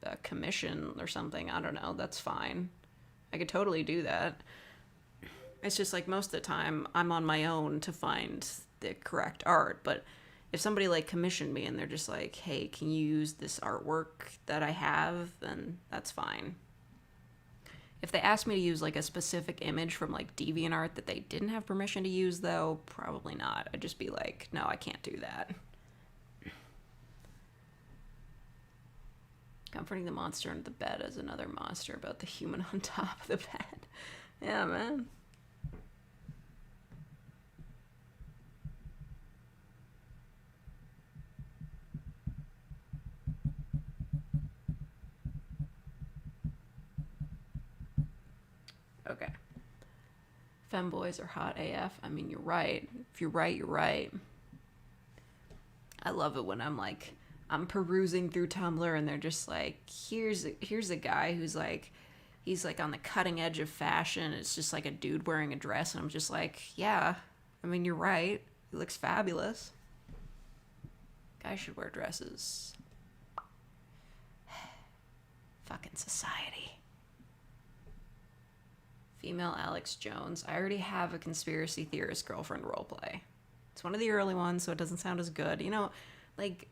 a commission or something, I don't know, that's fine. I could totally do that. It's just, like, most of the time, I'm on my own to find the correct art, but if somebody, like, commissioned me and they're just like, hey, can you use this artwork that I have, then that's fine. If they asked me to use, like, a specific image from, like, DeviantArt that they didn't have permission to use, though, probably not. I'd just be like, no, I can't do that. Comforting the monster under the bed as another monster about the human on top of the bed. Yeah, man. Okay. Femboys are hot AF. I mean, you're right. If you're right, you're right. I love it when I'm perusing through Tumblr and they're just like, here's a guy who's like, he's like on the cutting edge of fashion. It's just like a dude wearing a dress, and I'm just like, yeah, I mean, you're right. He looks fabulous. Guys should wear dresses. Fucking society. Female Alex Jones. I already have a conspiracy theorist girlfriend roleplay. It's one of the early ones, so it doesn't sound as good. You know, like,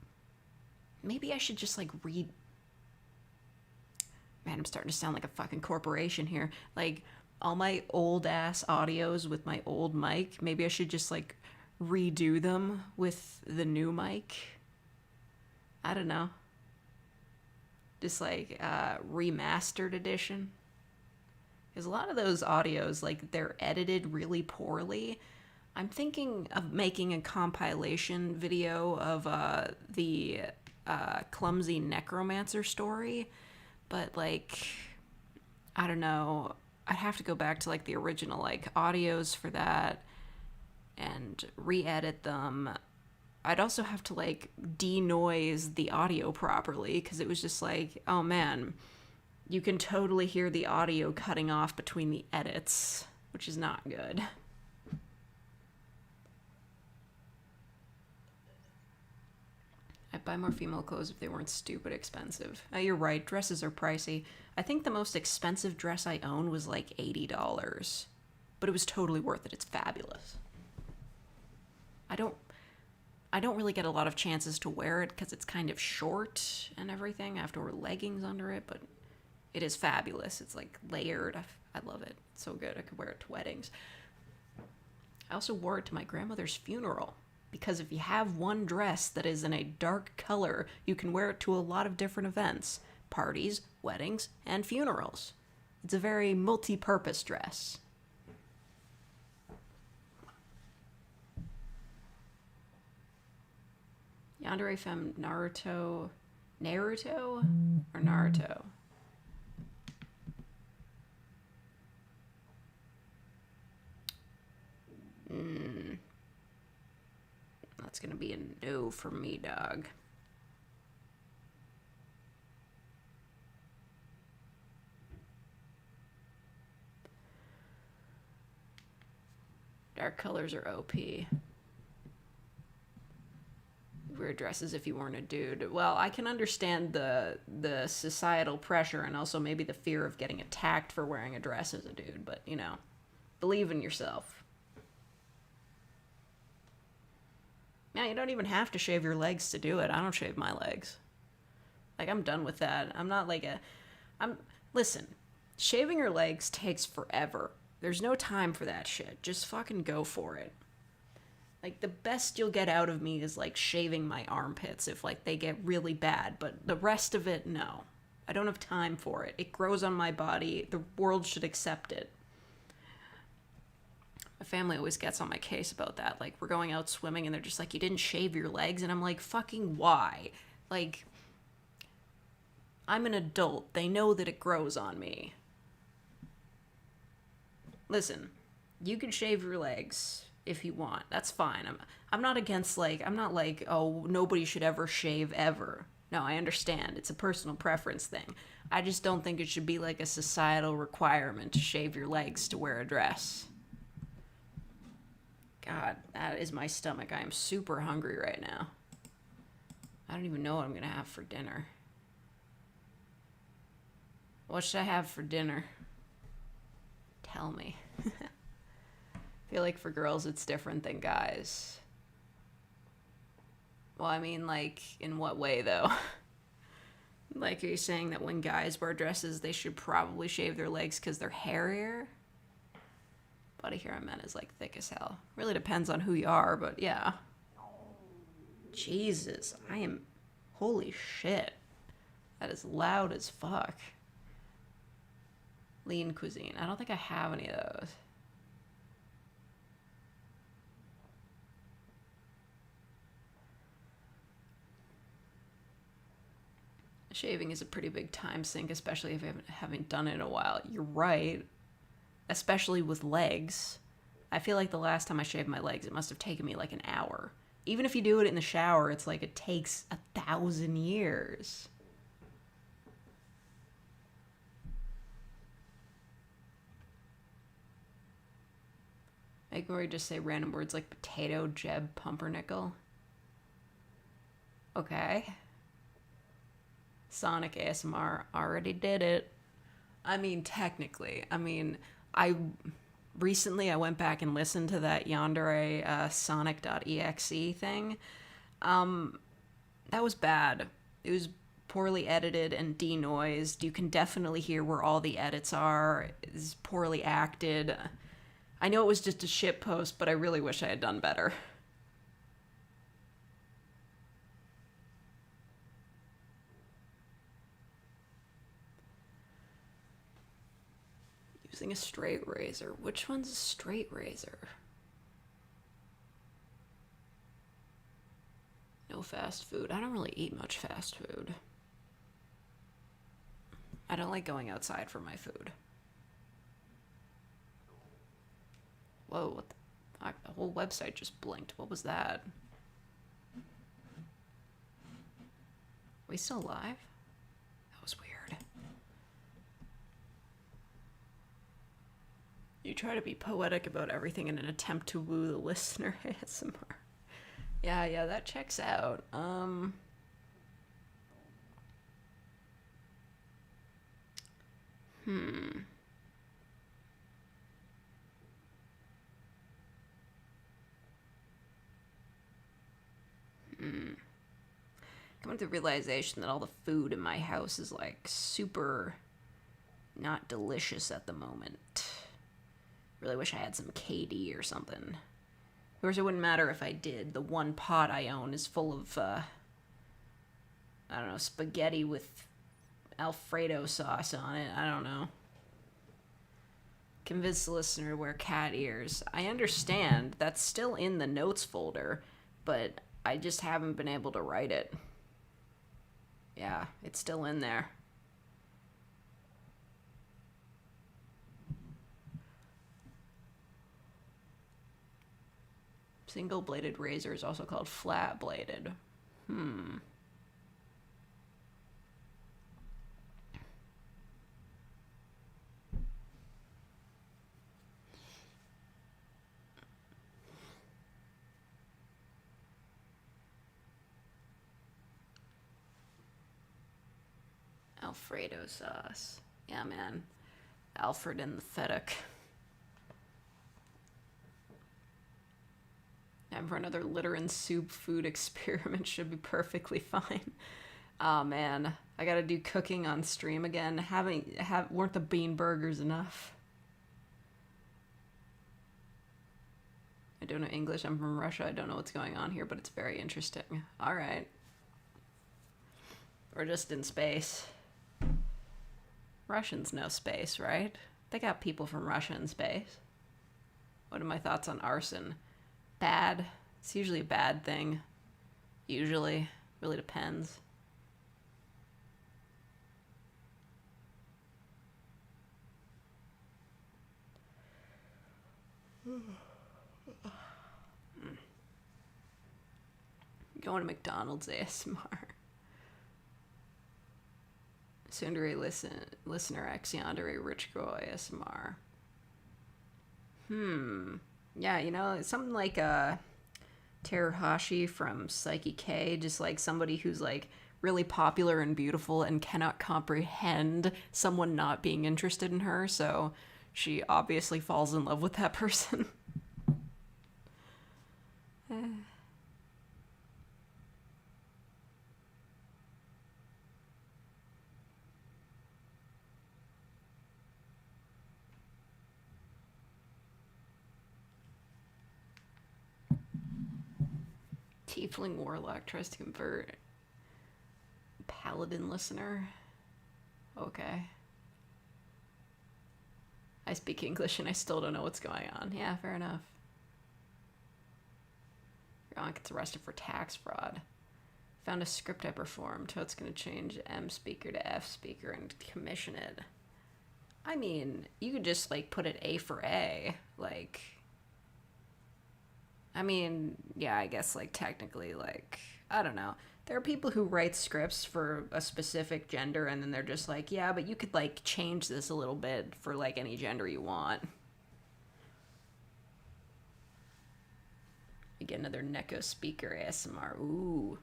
maybe I should just, like, read... Man, I'm starting to sound like a fucking corporation here. Like, all my old-ass audios with my old mic, maybe I should just, like, redo them with the new mic. I don't know. Just, like, remastered edition. Because a lot of those audios, like, they're edited really poorly. I'm thinking of making a compilation video of the clumsy necromancer story, but, like, I don't know. I'd have to go back to, like, the original, like, audios for that and re-edit them. I'd also have to, like, denoise the audio properly, because it was just like, oh man, you can totally hear the audio cutting off between the edits, which is not good. I'd buy more female clothes if they weren't stupid expensive. You're right, dresses are pricey. I think the most expensive dress I own was like $80, but it was totally worth it. It's fabulous. I don't really get a lot of chances to wear it because it's kind of short and everything. I have to wear leggings under it, but it is fabulous. It's like layered. I love it. It's so good. I could wear it to weddings. I also wore it to my grandmother's funeral because if you have one dress that is in a dark color, you can wear it to a lot of different events, parties, weddings, and funerals. It's a very multi-purpose dress. Yandere Femme Naruto or Naruto? That's gonna be a no for me, dog. Dark colors are OP. Wear dresses if you weren't a dude. Well, I can understand the societal pressure and also maybe the fear of getting attacked for wearing a dress as a dude, but you know, believe in yourself. Yeah, you don't even have to shave your legs to do it. I don't shave my legs. Like, I'm done with that. I'm not like listen, shaving your legs takes forever. There's no time for that shit. Just fucking go for it. Like, the best you'll get out of me is, like, shaving my armpits if, like, they get really bad. But the rest of it, no. I don't have time for it. It grows on my body. The world should accept it. My family always gets on my case about that. Like, we're going out swimming and they're just like, you didn't shave your legs? And I'm like, fucking why? Like, I'm an adult. They know that it grows on me. Listen, you can shave your legs if you want. That's fine. I'm not against, like, I'm not like, oh, nobody should ever shave ever. No, I understand. It's a personal preference thing. I just don't think it should be like a societal requirement to shave your legs to wear a dress. God, that is my stomach. I am super hungry right now. I don't even know what I'm going to have for dinner. What should I have for dinner? Tell me. I feel like for girls it's different than guys. Well, I mean, like, in what way, though? Like, are you saying that when guys wear dresses, they should probably shave their legs because they're hairier? Body hair I meant is, like, thick as hell. Really depends on who you are, but yeah. Jesus, I am... Holy shit. That is loud as fuck. Lean cuisine. I don't think I have any of those. Shaving is a pretty big time sink, especially if you haven't done it in a while. You're right. Especially with legs. I feel like the last time I shaved my legs, it must have taken me like an hour. Even if you do it in the shower, it's like it takes 1,000 years. Make Maury just say random words like potato, Jeb, pumpernickel. Okay. Sonic ASMR already did it. I mean, technically. I mean, recently I went back and listened to that Yandere Sonic.exe thing. That was bad. It was poorly edited and denoised. You can definitely hear where all the edits are. It's poorly acted. I know it was just a shit post, but I really wish I had done better. Using a straight razor. Which one's a straight razor? No fast food. I don't really eat much fast food. I don't like going outside for my food. Whoa, what the fuck? The whole website just blinked. What was that? Are we still live? That was weird. You try to be poetic about everything in an attempt to woo the listener. ASMR. Yeah, that checks out. Hmm. Coming to the realization that all the food in my house is like super not delicious at the moment. Really wish I had some KD or something. Of course, it wouldn't matter if I did. The one pot I own is full of, I don't know, spaghetti with Alfredo sauce on it. I don't know. Convince the listener to wear cat ears. I understand that's still in the notes folder, but I just haven't been able to write it. Yeah, it's still in there. Single-bladed razor is also called flat-bladed. Alfredo sauce. Yeah, man. Alfred and the Fedek. Time for another litter and soup food experiment. Should be perfectly fine. Oh man, I gotta do cooking on stream again. Weren't the bean burgers enough? I don't know English. I'm from Russia. I don't know what's going on here, but it's very interesting. All right. We're just in space. Russians know space, right? They got people from Russia in space. What are my thoughts on arson? Bad. It's usually a bad thing. Usually. Really depends. Going to McDonald's ASMR. Sundari listener Axiandere Rich Girl ASMR. Yeah, you know, something like Teruhashi from Psyche K, just like somebody who's like really popular and beautiful and cannot comprehend someone not being interested in her, so she obviously falls in love with that person. Tiefling Warlock tries to convert Paladin listener. Okay. I speak English and I still don't know what's going on. Yeah, fair enough. Ron gets arrested for tax fraud. Found a script I performed. So it's going to change M speaker to F speaker and commission it. I mean, you could just like put it A for A. Like... I mean, yeah, I guess, like, technically, like, I don't know. There are people who write scripts for a specific gender, and then they're just like, yeah, but you could, like, change this a little bit for, like, any gender you want. You get another Neko speaker ASMR. Ooh.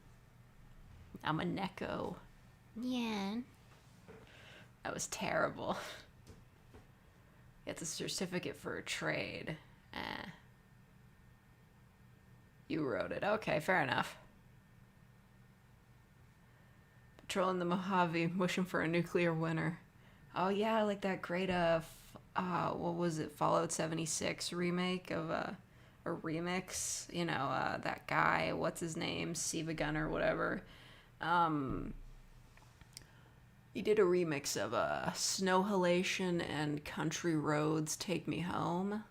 I'm a Neko. Yeah. That was terrible. It's a certificate for a trade. You wrote it. Okay, fair enough. Patrolling the Mojave, wishing for a nuclear winter. Oh yeah, like that great what was it, Fallout 76 remake of or remix, you know, that guy, what's his name, Siva Gunn or whatever. He did a remix of Snow Halation and Country Roads Take Me Home.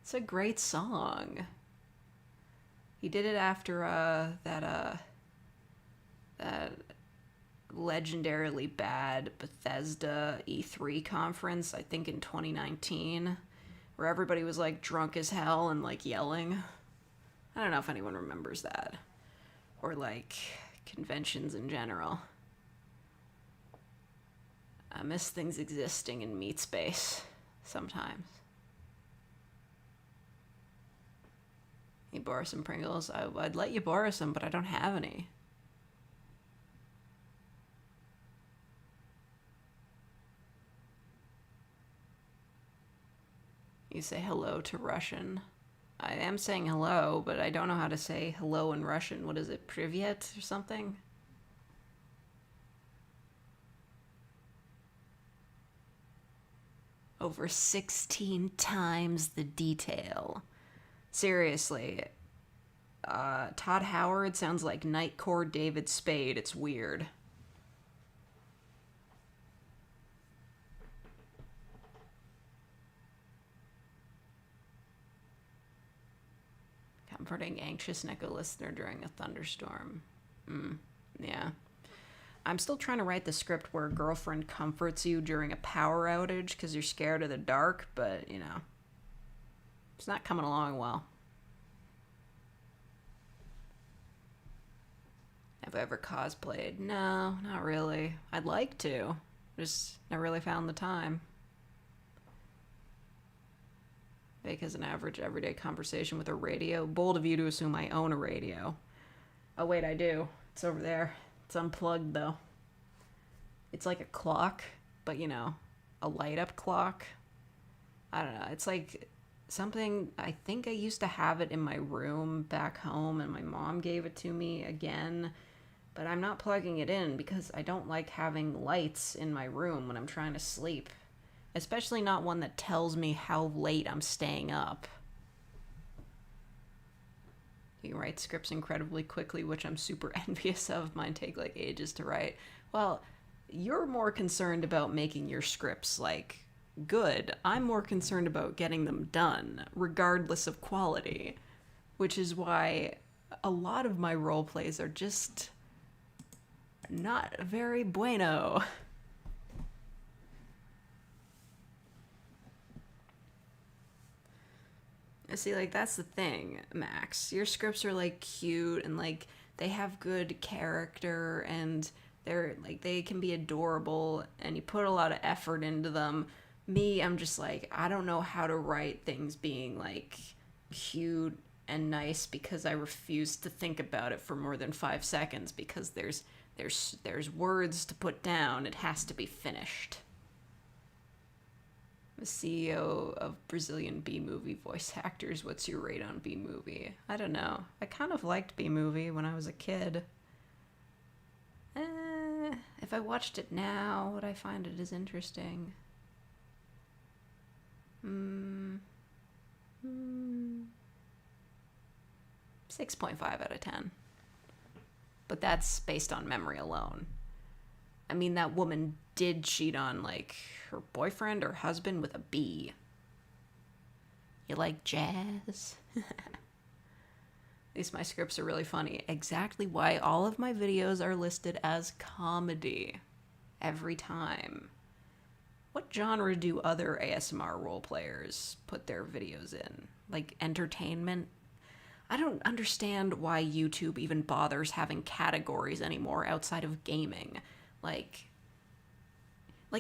It's a great song. He did it after that legendarily bad Bethesda E3 conference, I think in 2019, where everybody was like drunk as hell and like yelling. I don't know if anyone remembers that. Or like conventions in general. I miss things existing in meat space sometimes. You borrow some Pringles? I'd let you borrow some, but I don't have any. You say hello to Russian. I am saying hello, but I don't know how to say hello in Russian. What is it, Privyet or something? Over 16 times the detail. Seriously. Todd Howard sounds like Nightcore David Spade. It's weird. Comforting anxious Neko listener during a thunderstorm. Yeah. I'm still trying to write the script where a girlfriend comforts you during a power outage because you're scared of the dark, but, you know, it's not coming along well. Have I ever cosplayed? No, not really. I'd like to. Just never really found the time. Fake as an average everyday conversation with a radio. Bold of you to assume I own a radio. Oh wait, I do. It's over there. It's unplugged though. It's like a clock, but you know, a light up clock. I don't know. It's like something, I think I used to have it in my room back home and my mom gave it to me again, but I'm not plugging it in because I don't like having lights in my room when I'm trying to sleep. Especially not one that tells me how late I'm staying up. You can write scripts incredibly quickly, which I'm super envious of. Mine take like ages to write. Well, you're more concerned about making your scripts like good. I'm more concerned about getting them done, regardless of quality. Which is why a lot of my role plays are just not very bueno. See, like, that's the thing, Max. Your scripts are, like, cute and, like, they have good character and they're, like, they can be adorable and you put a lot of effort into them. Me, I'm just, like, I don't know how to write things being, like, cute and nice because I refuse to think about it for more than 5 seconds because there's words to put down. It has to be finished. The CEO of Brazilian B-movie voice actors. What's your rate on B-movie? I don't know. I kind of liked B-movie when I was a kid. If I watched it now, would I find it as interesting? 6.5 out of 10. But that's based on memory alone. I mean, that woman did cheat on, like, her boyfriend or husband with a bee. You like jazz? At least my scripts are really funny. Exactly why all of my videos are listed as comedy. Every time. What genre do other ASMR role players put their videos in? Like, entertainment? I don't understand why YouTube even bothers having categories anymore outside of gaming. Like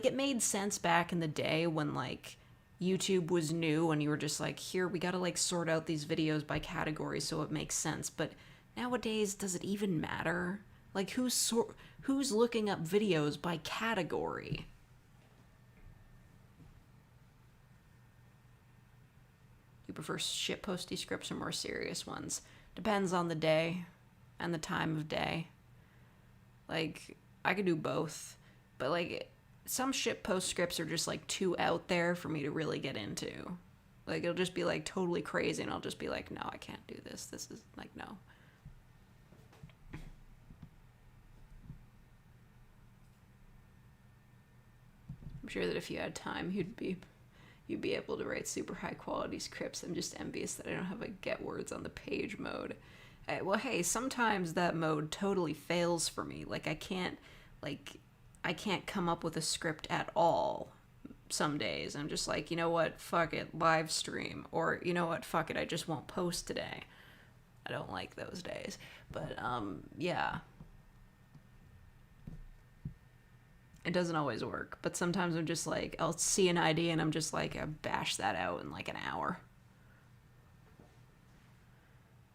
it made sense back in the day when, like, YouTube was new and you were just like, here, we gotta, like, sort out these videos by category so it makes sense. But nowadays, does it even matter? Like, who's looking up videos by category? You prefer shitposty scripts or more serious ones? Depends on the day and the time of day. Like, I could do both, but, like, some shitpost scripts are just, like, too out there for me to really get into. Like, it'll just be, like, totally crazy, and I'll just be like, no, I can't do this. This is, like, no. I'm sure that if you had time, you'd be able to write super high quality scripts. I'm just envious that I don't have a get words on the page mode. Well, hey, sometimes that mode totally fails for me. Like, I can't come up with a script at all some days. I'm just like, you know what, fuck it, live stream. Or, you know what, fuck it, I just won't post today. I don't like those days. But, yeah. It doesn't always work. But sometimes I'm just like, I'll see an idea and I'm just like, I bash that out in like an hour.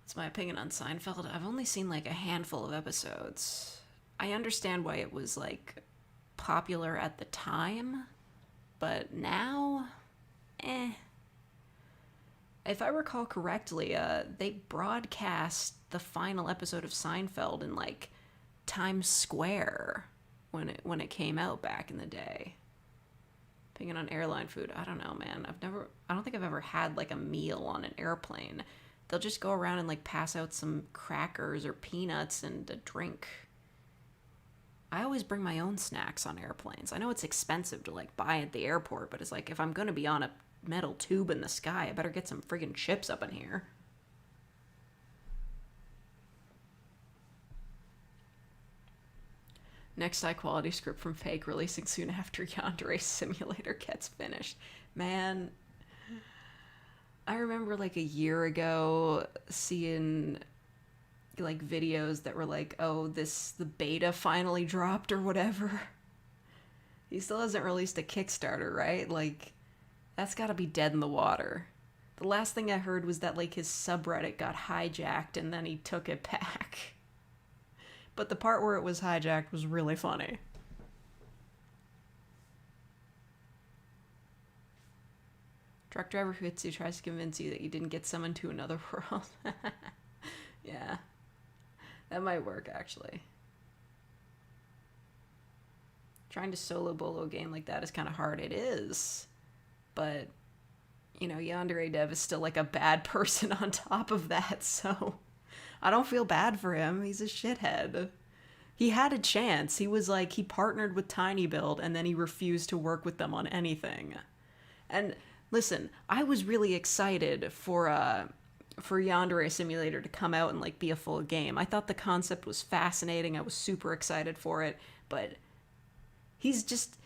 That's my opinion on Seinfeld. I've only seen like a handful of episodes. I understand why it was like popular at the time, but now, if I recall correctly, they broadcast the final episode of Seinfeld in like Times Square when it came out back in the day. Picking on airline food, I don't know, man. I don't think I've ever had like a meal on an airplane. They'll just go around and like pass out some crackers or peanuts and a drink. I always bring my own snacks on airplanes. I know it's expensive to like buy at the airport, but it's like if I'm gonna be on a metal tube in the sky, I better get some friggin' chips up in here. Next high quality script from Fake releasing soon after Yandere Simulator gets finished. Man, I remember like a year ago seeing like videos that were like, oh, the beta finally dropped or whatever. He still hasn't released a Kickstarter, right? Like, that's gotta be dead in the water. The last thing I heard was that like his subreddit got hijacked and then he took it back. But the part where it was hijacked was really funny. Truck driver who hits you tries to convince you that you didn't get summoned to another world. Yeah. That might work, actually. Trying to solo bolo game like that is kind of hard. It is. But, you know, Yandere Dev is still like a bad person on top of that, so I don't feel bad for him. He's a shithead. He had a chance. He was like, he partnered with Tiny Build and then he refused to work with them on anything. And listen, I was really excited for Yandere Simulator to come out and like be a full game. I thought the concept was fascinating. I was super excited for it, but he's just,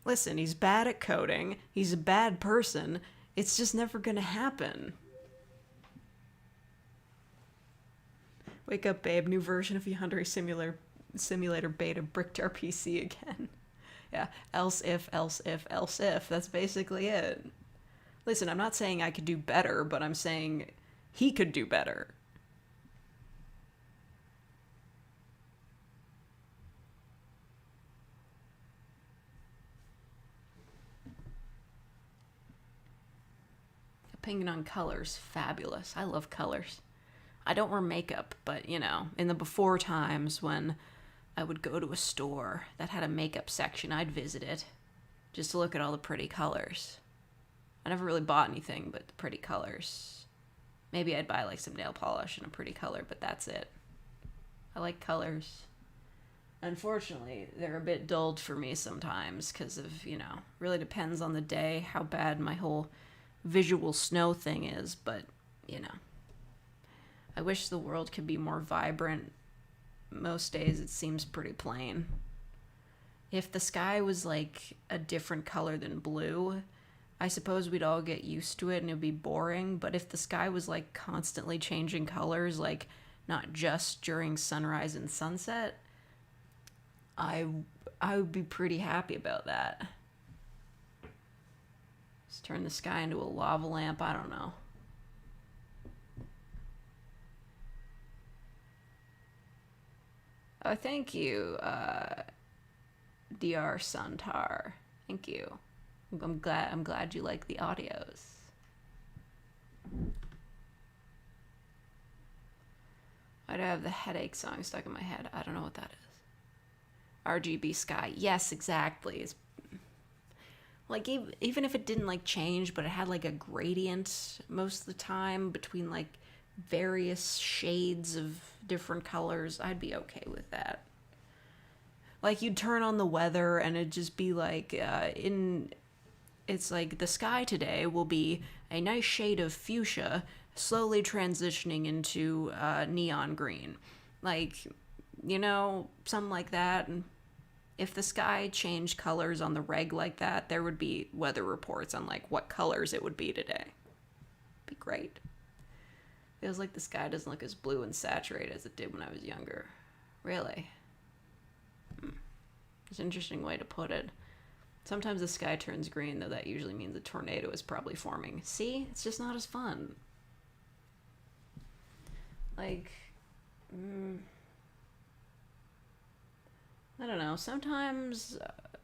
listen, he's bad at coding. He's a bad person. It's just never gonna happen. Wake up, babe. New version of Yandere Simulator beta bricked our PC again. Yeah, else if. That's basically it. Listen, I'm not saying I could do better, but I'm saying he could do better. Opinion on colors, fabulous. I love colors. I don't wear makeup, but, you know, in the before times when I would go to a store that had a makeup section, I'd visit it just to look at all the pretty colors. I never really bought anything but the pretty colors. Maybe I'd buy like some nail polish and a pretty color, but that's it. I like colors. Unfortunately, they're a bit dulled for me sometimes because of, you know, really depends on the day how bad my whole visual snow thing is, but, you know. I wish the world could be more vibrant. Most days it seems pretty plain. If the sky was like a different color than blue, I suppose we'd all get used to it and it'd be boring, but if the sky was like constantly changing colors, like not just during sunrise and sunset, I would be pretty happy about that. Just turn the sky into a lava lamp, I don't know. Oh, thank you, Dr. Santar. Thank you. I'm glad you like the audios. Why do I have the headache song stuck in my head? I don't know what that is. RGB sky. Yes, exactly. It's like even if it didn't like change, but it had like a gradient most of the time between like various shades of different colors, I'd be okay with that. Like you'd turn on the weather and it'd just be like it's like the sky today will be a nice shade of fuchsia slowly transitioning into neon green, like, you know, something like that. And if the sky changed colors on the reg like that, there would be weather reports on like what colors it would be today. Be great. Feels like the sky doesn't look as blue and saturated as it did when I was younger. Really? It's an interesting way to put it. Sometimes the sky turns green, though that usually means a tornado is probably forming. See? It's just not as fun. Like, I don't know. Sometimes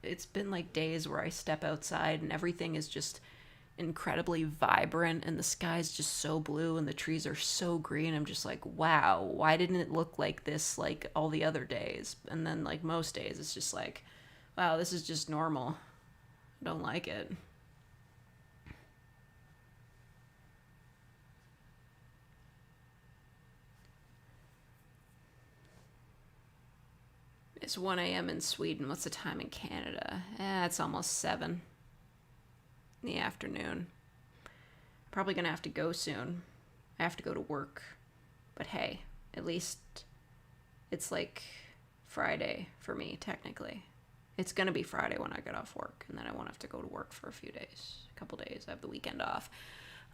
it's been like days where I step outside and everything is just incredibly vibrant, and the sky's just so blue and the trees are so green. I'm just like, wow, why didn't it look like this like all the other days? And then like most days it's just like, wow, this is just normal. I don't like it. It's 1 a.m. in Sweden. What's the time in Canada? It's almost 7 in the afternoon. Probably gonna have to go soon. I have to go to work. But hey, at least it's like Friday for me, technically. It's gonna be Friday when I get off work, and then I won't have to go to work for a few days. A couple days. I have the weekend off.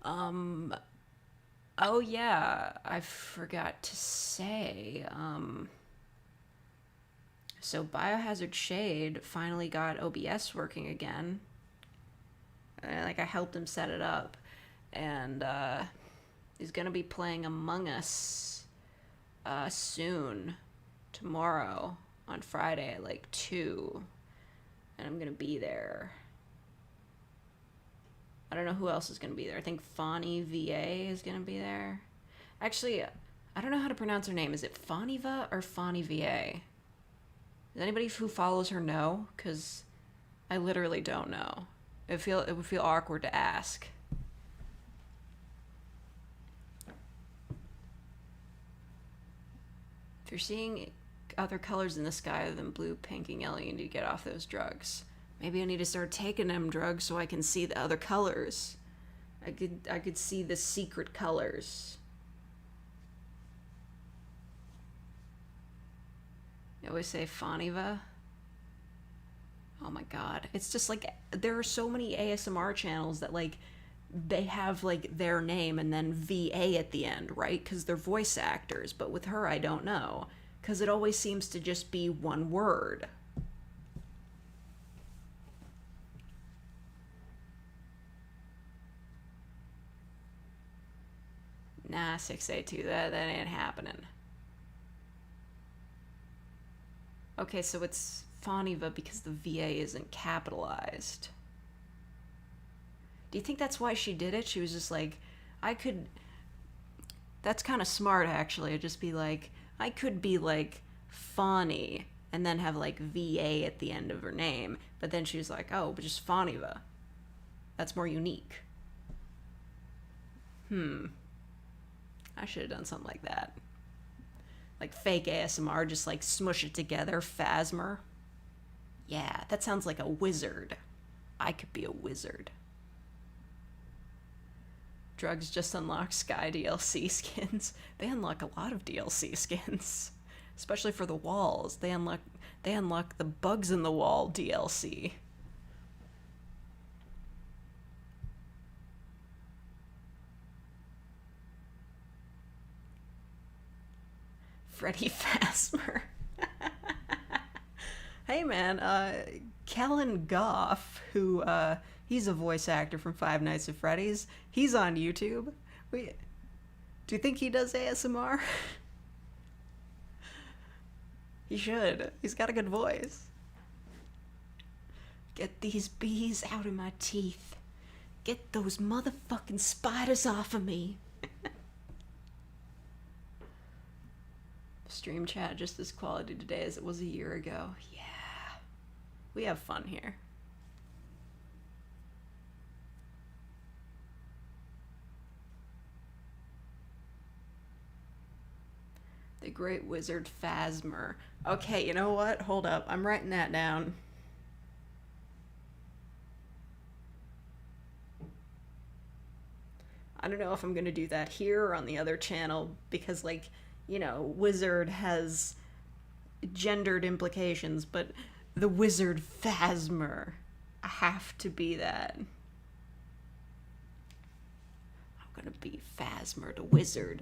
Oh yeah, I forgot to say, so Biohazard Shade finally got OBS working again. Like, I helped him set it up. And he's going to be playing Among Us soon. Tomorrow. On Friday at like 2. And I'm going to be there. I don't know who else is going to be there. I think Fani VA is going to be there. Actually, I don't know how to pronounce her name. Is it Faniva or Fani VA? Does anybody who follows her know? Because I literally don't know. It would feel awkward to ask. If you're seeing other colors in the sky other than blue, pink, and yellow, you need to get off those drugs. Maybe I need to start taking them drugs so I can see the other colors. I could see the secret colors. You always say Faniva. Oh my god. It's just like, there are so many ASMR channels that like, they have like their name and then VA at the end, right? Because they're voice actors. But with her, I don't know. Because it always seems to just be one word. Nah, 682, that ain't happening. Okay, so it's Faniva because the VA isn't capitalized. Do you think that's why she did it? She was just like, that's kind of smart, actually. It'd just be like, I could be like Fani and then have like VA at the end of her name. But then she was like, oh, but just Faniva. That's more unique. I should have done something like that. Like fake ASMR, just like smush it together. Phasmer. Yeah, that sounds like a wizard. I could be a wizard. Drugs just unlock Sky DLC skins. They unlock a lot of DLC skins. Especially for the walls. They unlock the bugs in the wall DLC. Freddy Fazbear. Hey man, Kellen Goff, who he's a voice actor from Five Nights at Freddy's. He's on YouTube. Do you think he does ASMR? He should. He's got a good voice. Get these bees out of my teeth. Get those motherfucking spiders off of me. Stream chat just as quality today as it was a year ago. Yeah. We have fun here. The Great Wizard Phasmer. Okay, you know what? Hold up. I'm writing that down. I don't know if I'm going to do that here or on the other channel because, like, you know, wizard has gendered implications, but the Wizard Phasmer. I have to be that. I'm gonna be Phasmer the Wizard.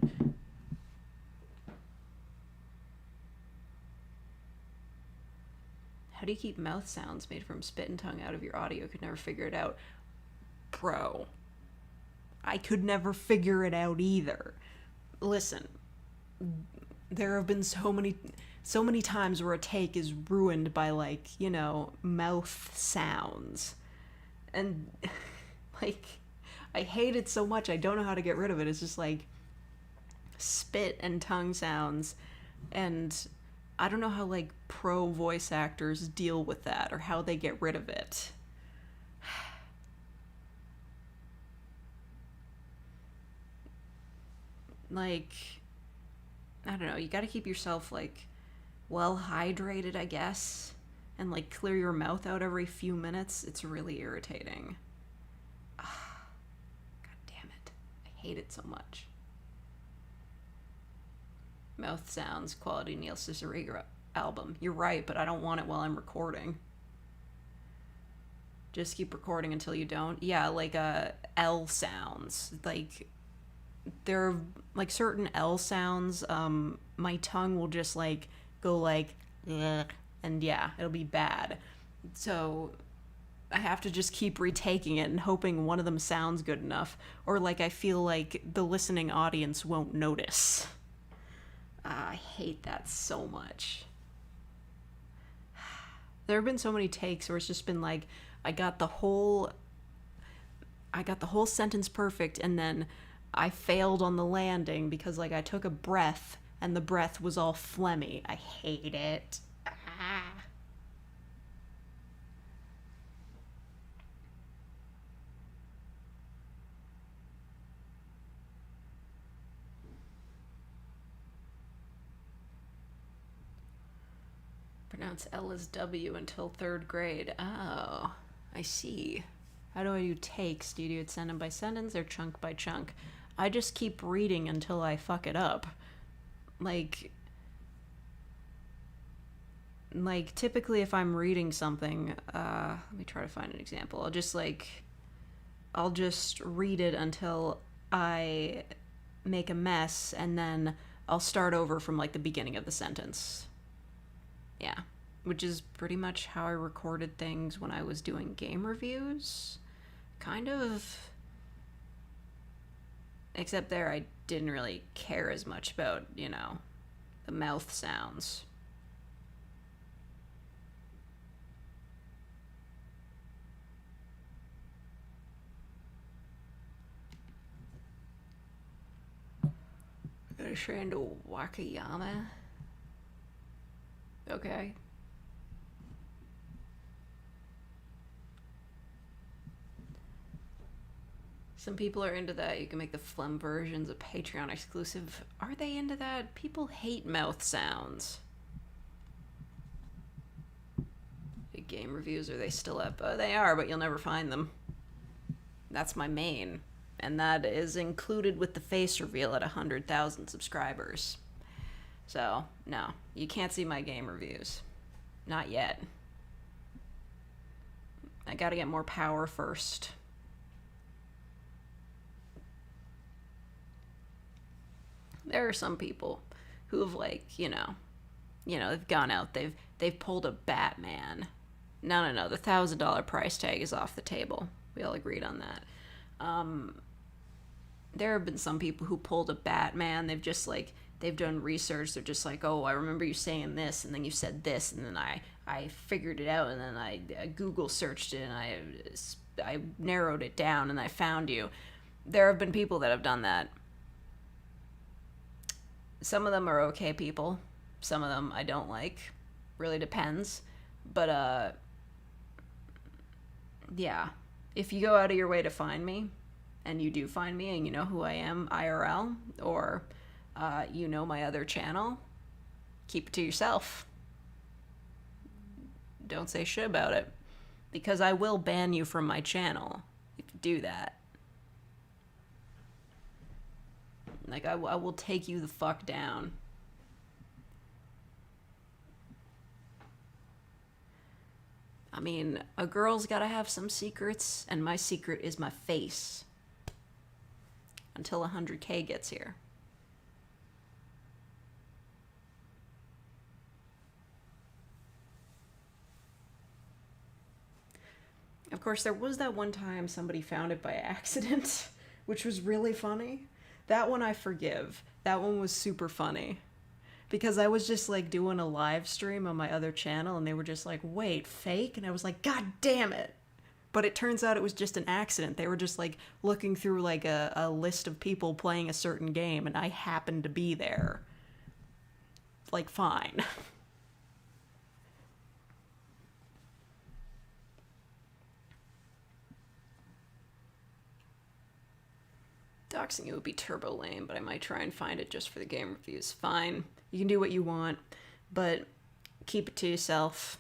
How do you keep mouth sounds made from spit and tongue out of your audio? Could never figure it out. Bro. I could never figure it out either. Listen. There have been so many times where a take is ruined by, like, you know, mouth sounds. And, like, I hate it so much. I don't know how to get rid of it. It's just like spit and tongue sounds, and I don't know how like pro voice actors deal with that or how they get rid of it. Like, I don't know, you gotta keep yourself like well hydrated, I guess, and like clear your mouth out every few minutes. It's really irritating. God damn it. I hate it so much. Mouth sounds, quality Neil Cicierega album. You're right, but I don't want it while I'm recording. Just keep recording until you don't. Yeah, like L sounds. Like there are like certain L sounds. My tongue will just like go like, and yeah, it'll be bad. So I have to just keep retaking it and hoping one of them sounds good enough, or like I feel like the listening audience won't notice. I hate that so much. There have been so many takes where it's just been like I got the whole sentence perfect, and then I failed on the landing because like I took a breath and the breath was all phlegmy. I hate it. Pronounce L as W until third grade. Oh, I see. How do I do takes? Do you do it sentence by sentence or chunk by chunk? I just keep reading until I fuck it up. Like typically if I'm reading something, let me try to find an example. I'll just read it until I make a mess, and then I'll start over from like the beginning of the sentence. Yeah, which is pretty much how I recorded things when I was doing game reviews. Kind of. Except there I didn't really care as much about, the mouth sounds. Gotta train to Wakayama. Okay. Some people are into that. You can make the phlegm versions a Patreon exclusive. Are they into that? People hate mouth sounds. Big game reviews, are they still up? They are, but you'll never find them. That's my main. And that is included with the face reveal at 100,000 subscribers. So, no, you can't see my game reviews. Not yet. I gotta get more power first. There are some people who have they've gone out, they've pulled a Batman. No, the $1,000 price tag is off the table. We all agreed on that. There have been some people who pulled a Batman. They've done research. They're just like, oh, I remember you saying this, and then you said this, and then I figured it out, and then I Google searched it, and I narrowed it down, and I found you. There have been people that have done that. Some of them are okay people. Some of them I don't like. Really depends. But, yeah. If you go out of your way to find me, and you do find me, and you know who I am IRL, or my other channel, keep it to yourself. Don't say shit about it. Because I will ban you from my channel if you do that. Like, I will take you the fuck down. I mean, a girl's gotta have some secrets, and my secret is my face. Until 100K gets here. Of course, there was that one time somebody found it by accident, which was really funny. That one I forgive. That one was super funny. Because I was just like doing a live stream on my other channel, and they were just like, wait, fake? And I was like, God damn it. But it turns out it was just an accident. They were just like looking through like a list of people playing a certain game, and I happened to be there. Like, fine. Doxing you would be turbo lame, but I might try and find it just for the game reviews. Fine. You can do what you want, but keep it to yourself.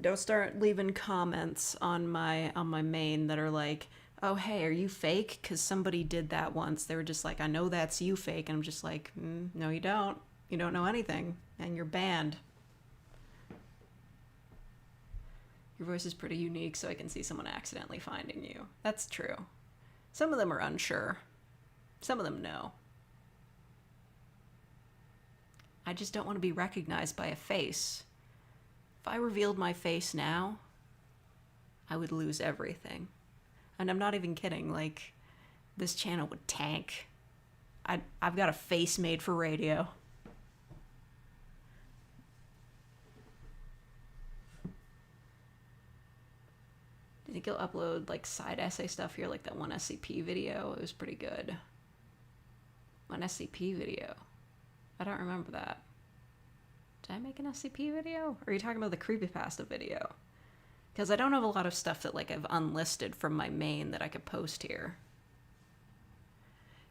Don't start leaving comments on my main that are like, oh, hey, are you fake? Because somebody did that once. They were just like, I know that's you fake. And I'm just like, no, you don't. You don't know anything. And you're banned. Your voice is pretty unique, so I can see someone accidentally finding you. That's true. Some of them are unsure. Some of them know. I just don't want to be recognized by a face. If I revealed my face now, I would lose everything. And I'm not even kidding, like, this channel would tank. I've got a face made for radio. Do you think you'll upload, like, side essay stuff here, like that one SCP video? It was pretty good. One SCP video? I don't remember that. Did I make an SCP video? Or are you talking about the creepypasta video? Because I don't have a lot of stuff that, like, I've unlisted from my main that I could post here.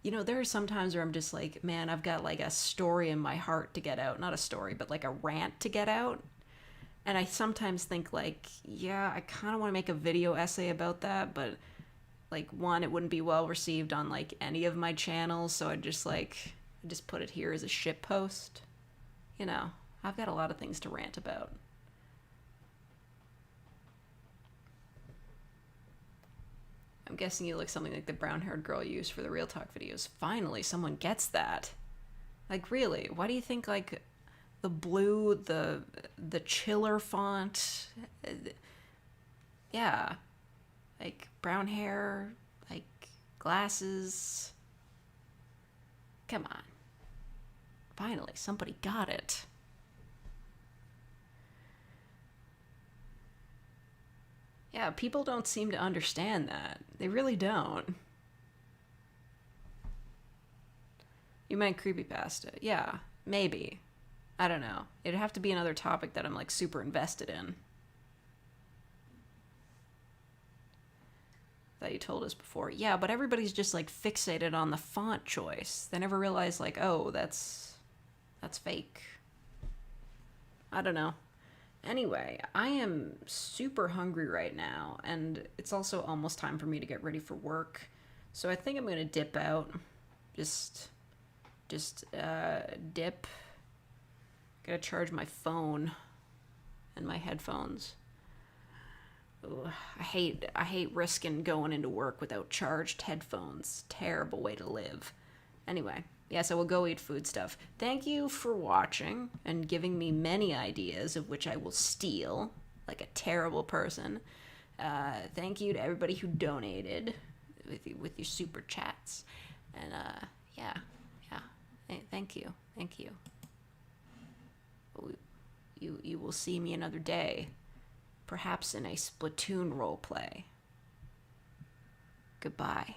You know, there are some times where I'm just like, man, I've got, like, a story in my heart to get out. Not a story, but, like, a rant to get out. And I sometimes think, like, yeah, I kind of want to make a video essay about that, but, like, one, it wouldn't be well received on, like, any of my channels, so I just put it here as a shit post. You know, I've got a lot of things to rant about. I'm guessing you look something like the brown-haired girl you used for the Real Talk videos. Finally, someone gets that. Like, really, why do you think, like, the blue, the chiller font, yeah, like, brown hair, like, glasses, come on. Finally, somebody got it. Yeah, people don't seem to understand that. They really don't. You meant creepypasta. Yeah, maybe. I don't know. It'd have to be another topic that I'm, like, super invested in. That you told us before. Yeah, but everybody's just, like, fixated on the font choice. They never realize, like, oh, that's fake. I don't know. Anyway, I am super hungry right now, and it's also almost time for me to get ready for work. So I think I'm gonna dip out. Just dip. Gotta charge my phone and my headphones. Ugh, I hate risking going into work without charged headphones. Terrible way to live. Anyway, yes, I will go eat food stuff. Thank you for watching and giving me many ideas of which I will steal like a terrible person. Thank you to everybody who donated with your super chats. And yeah. Thank you. You will see me another day, perhaps in a Splatoon roleplay. Goodbye.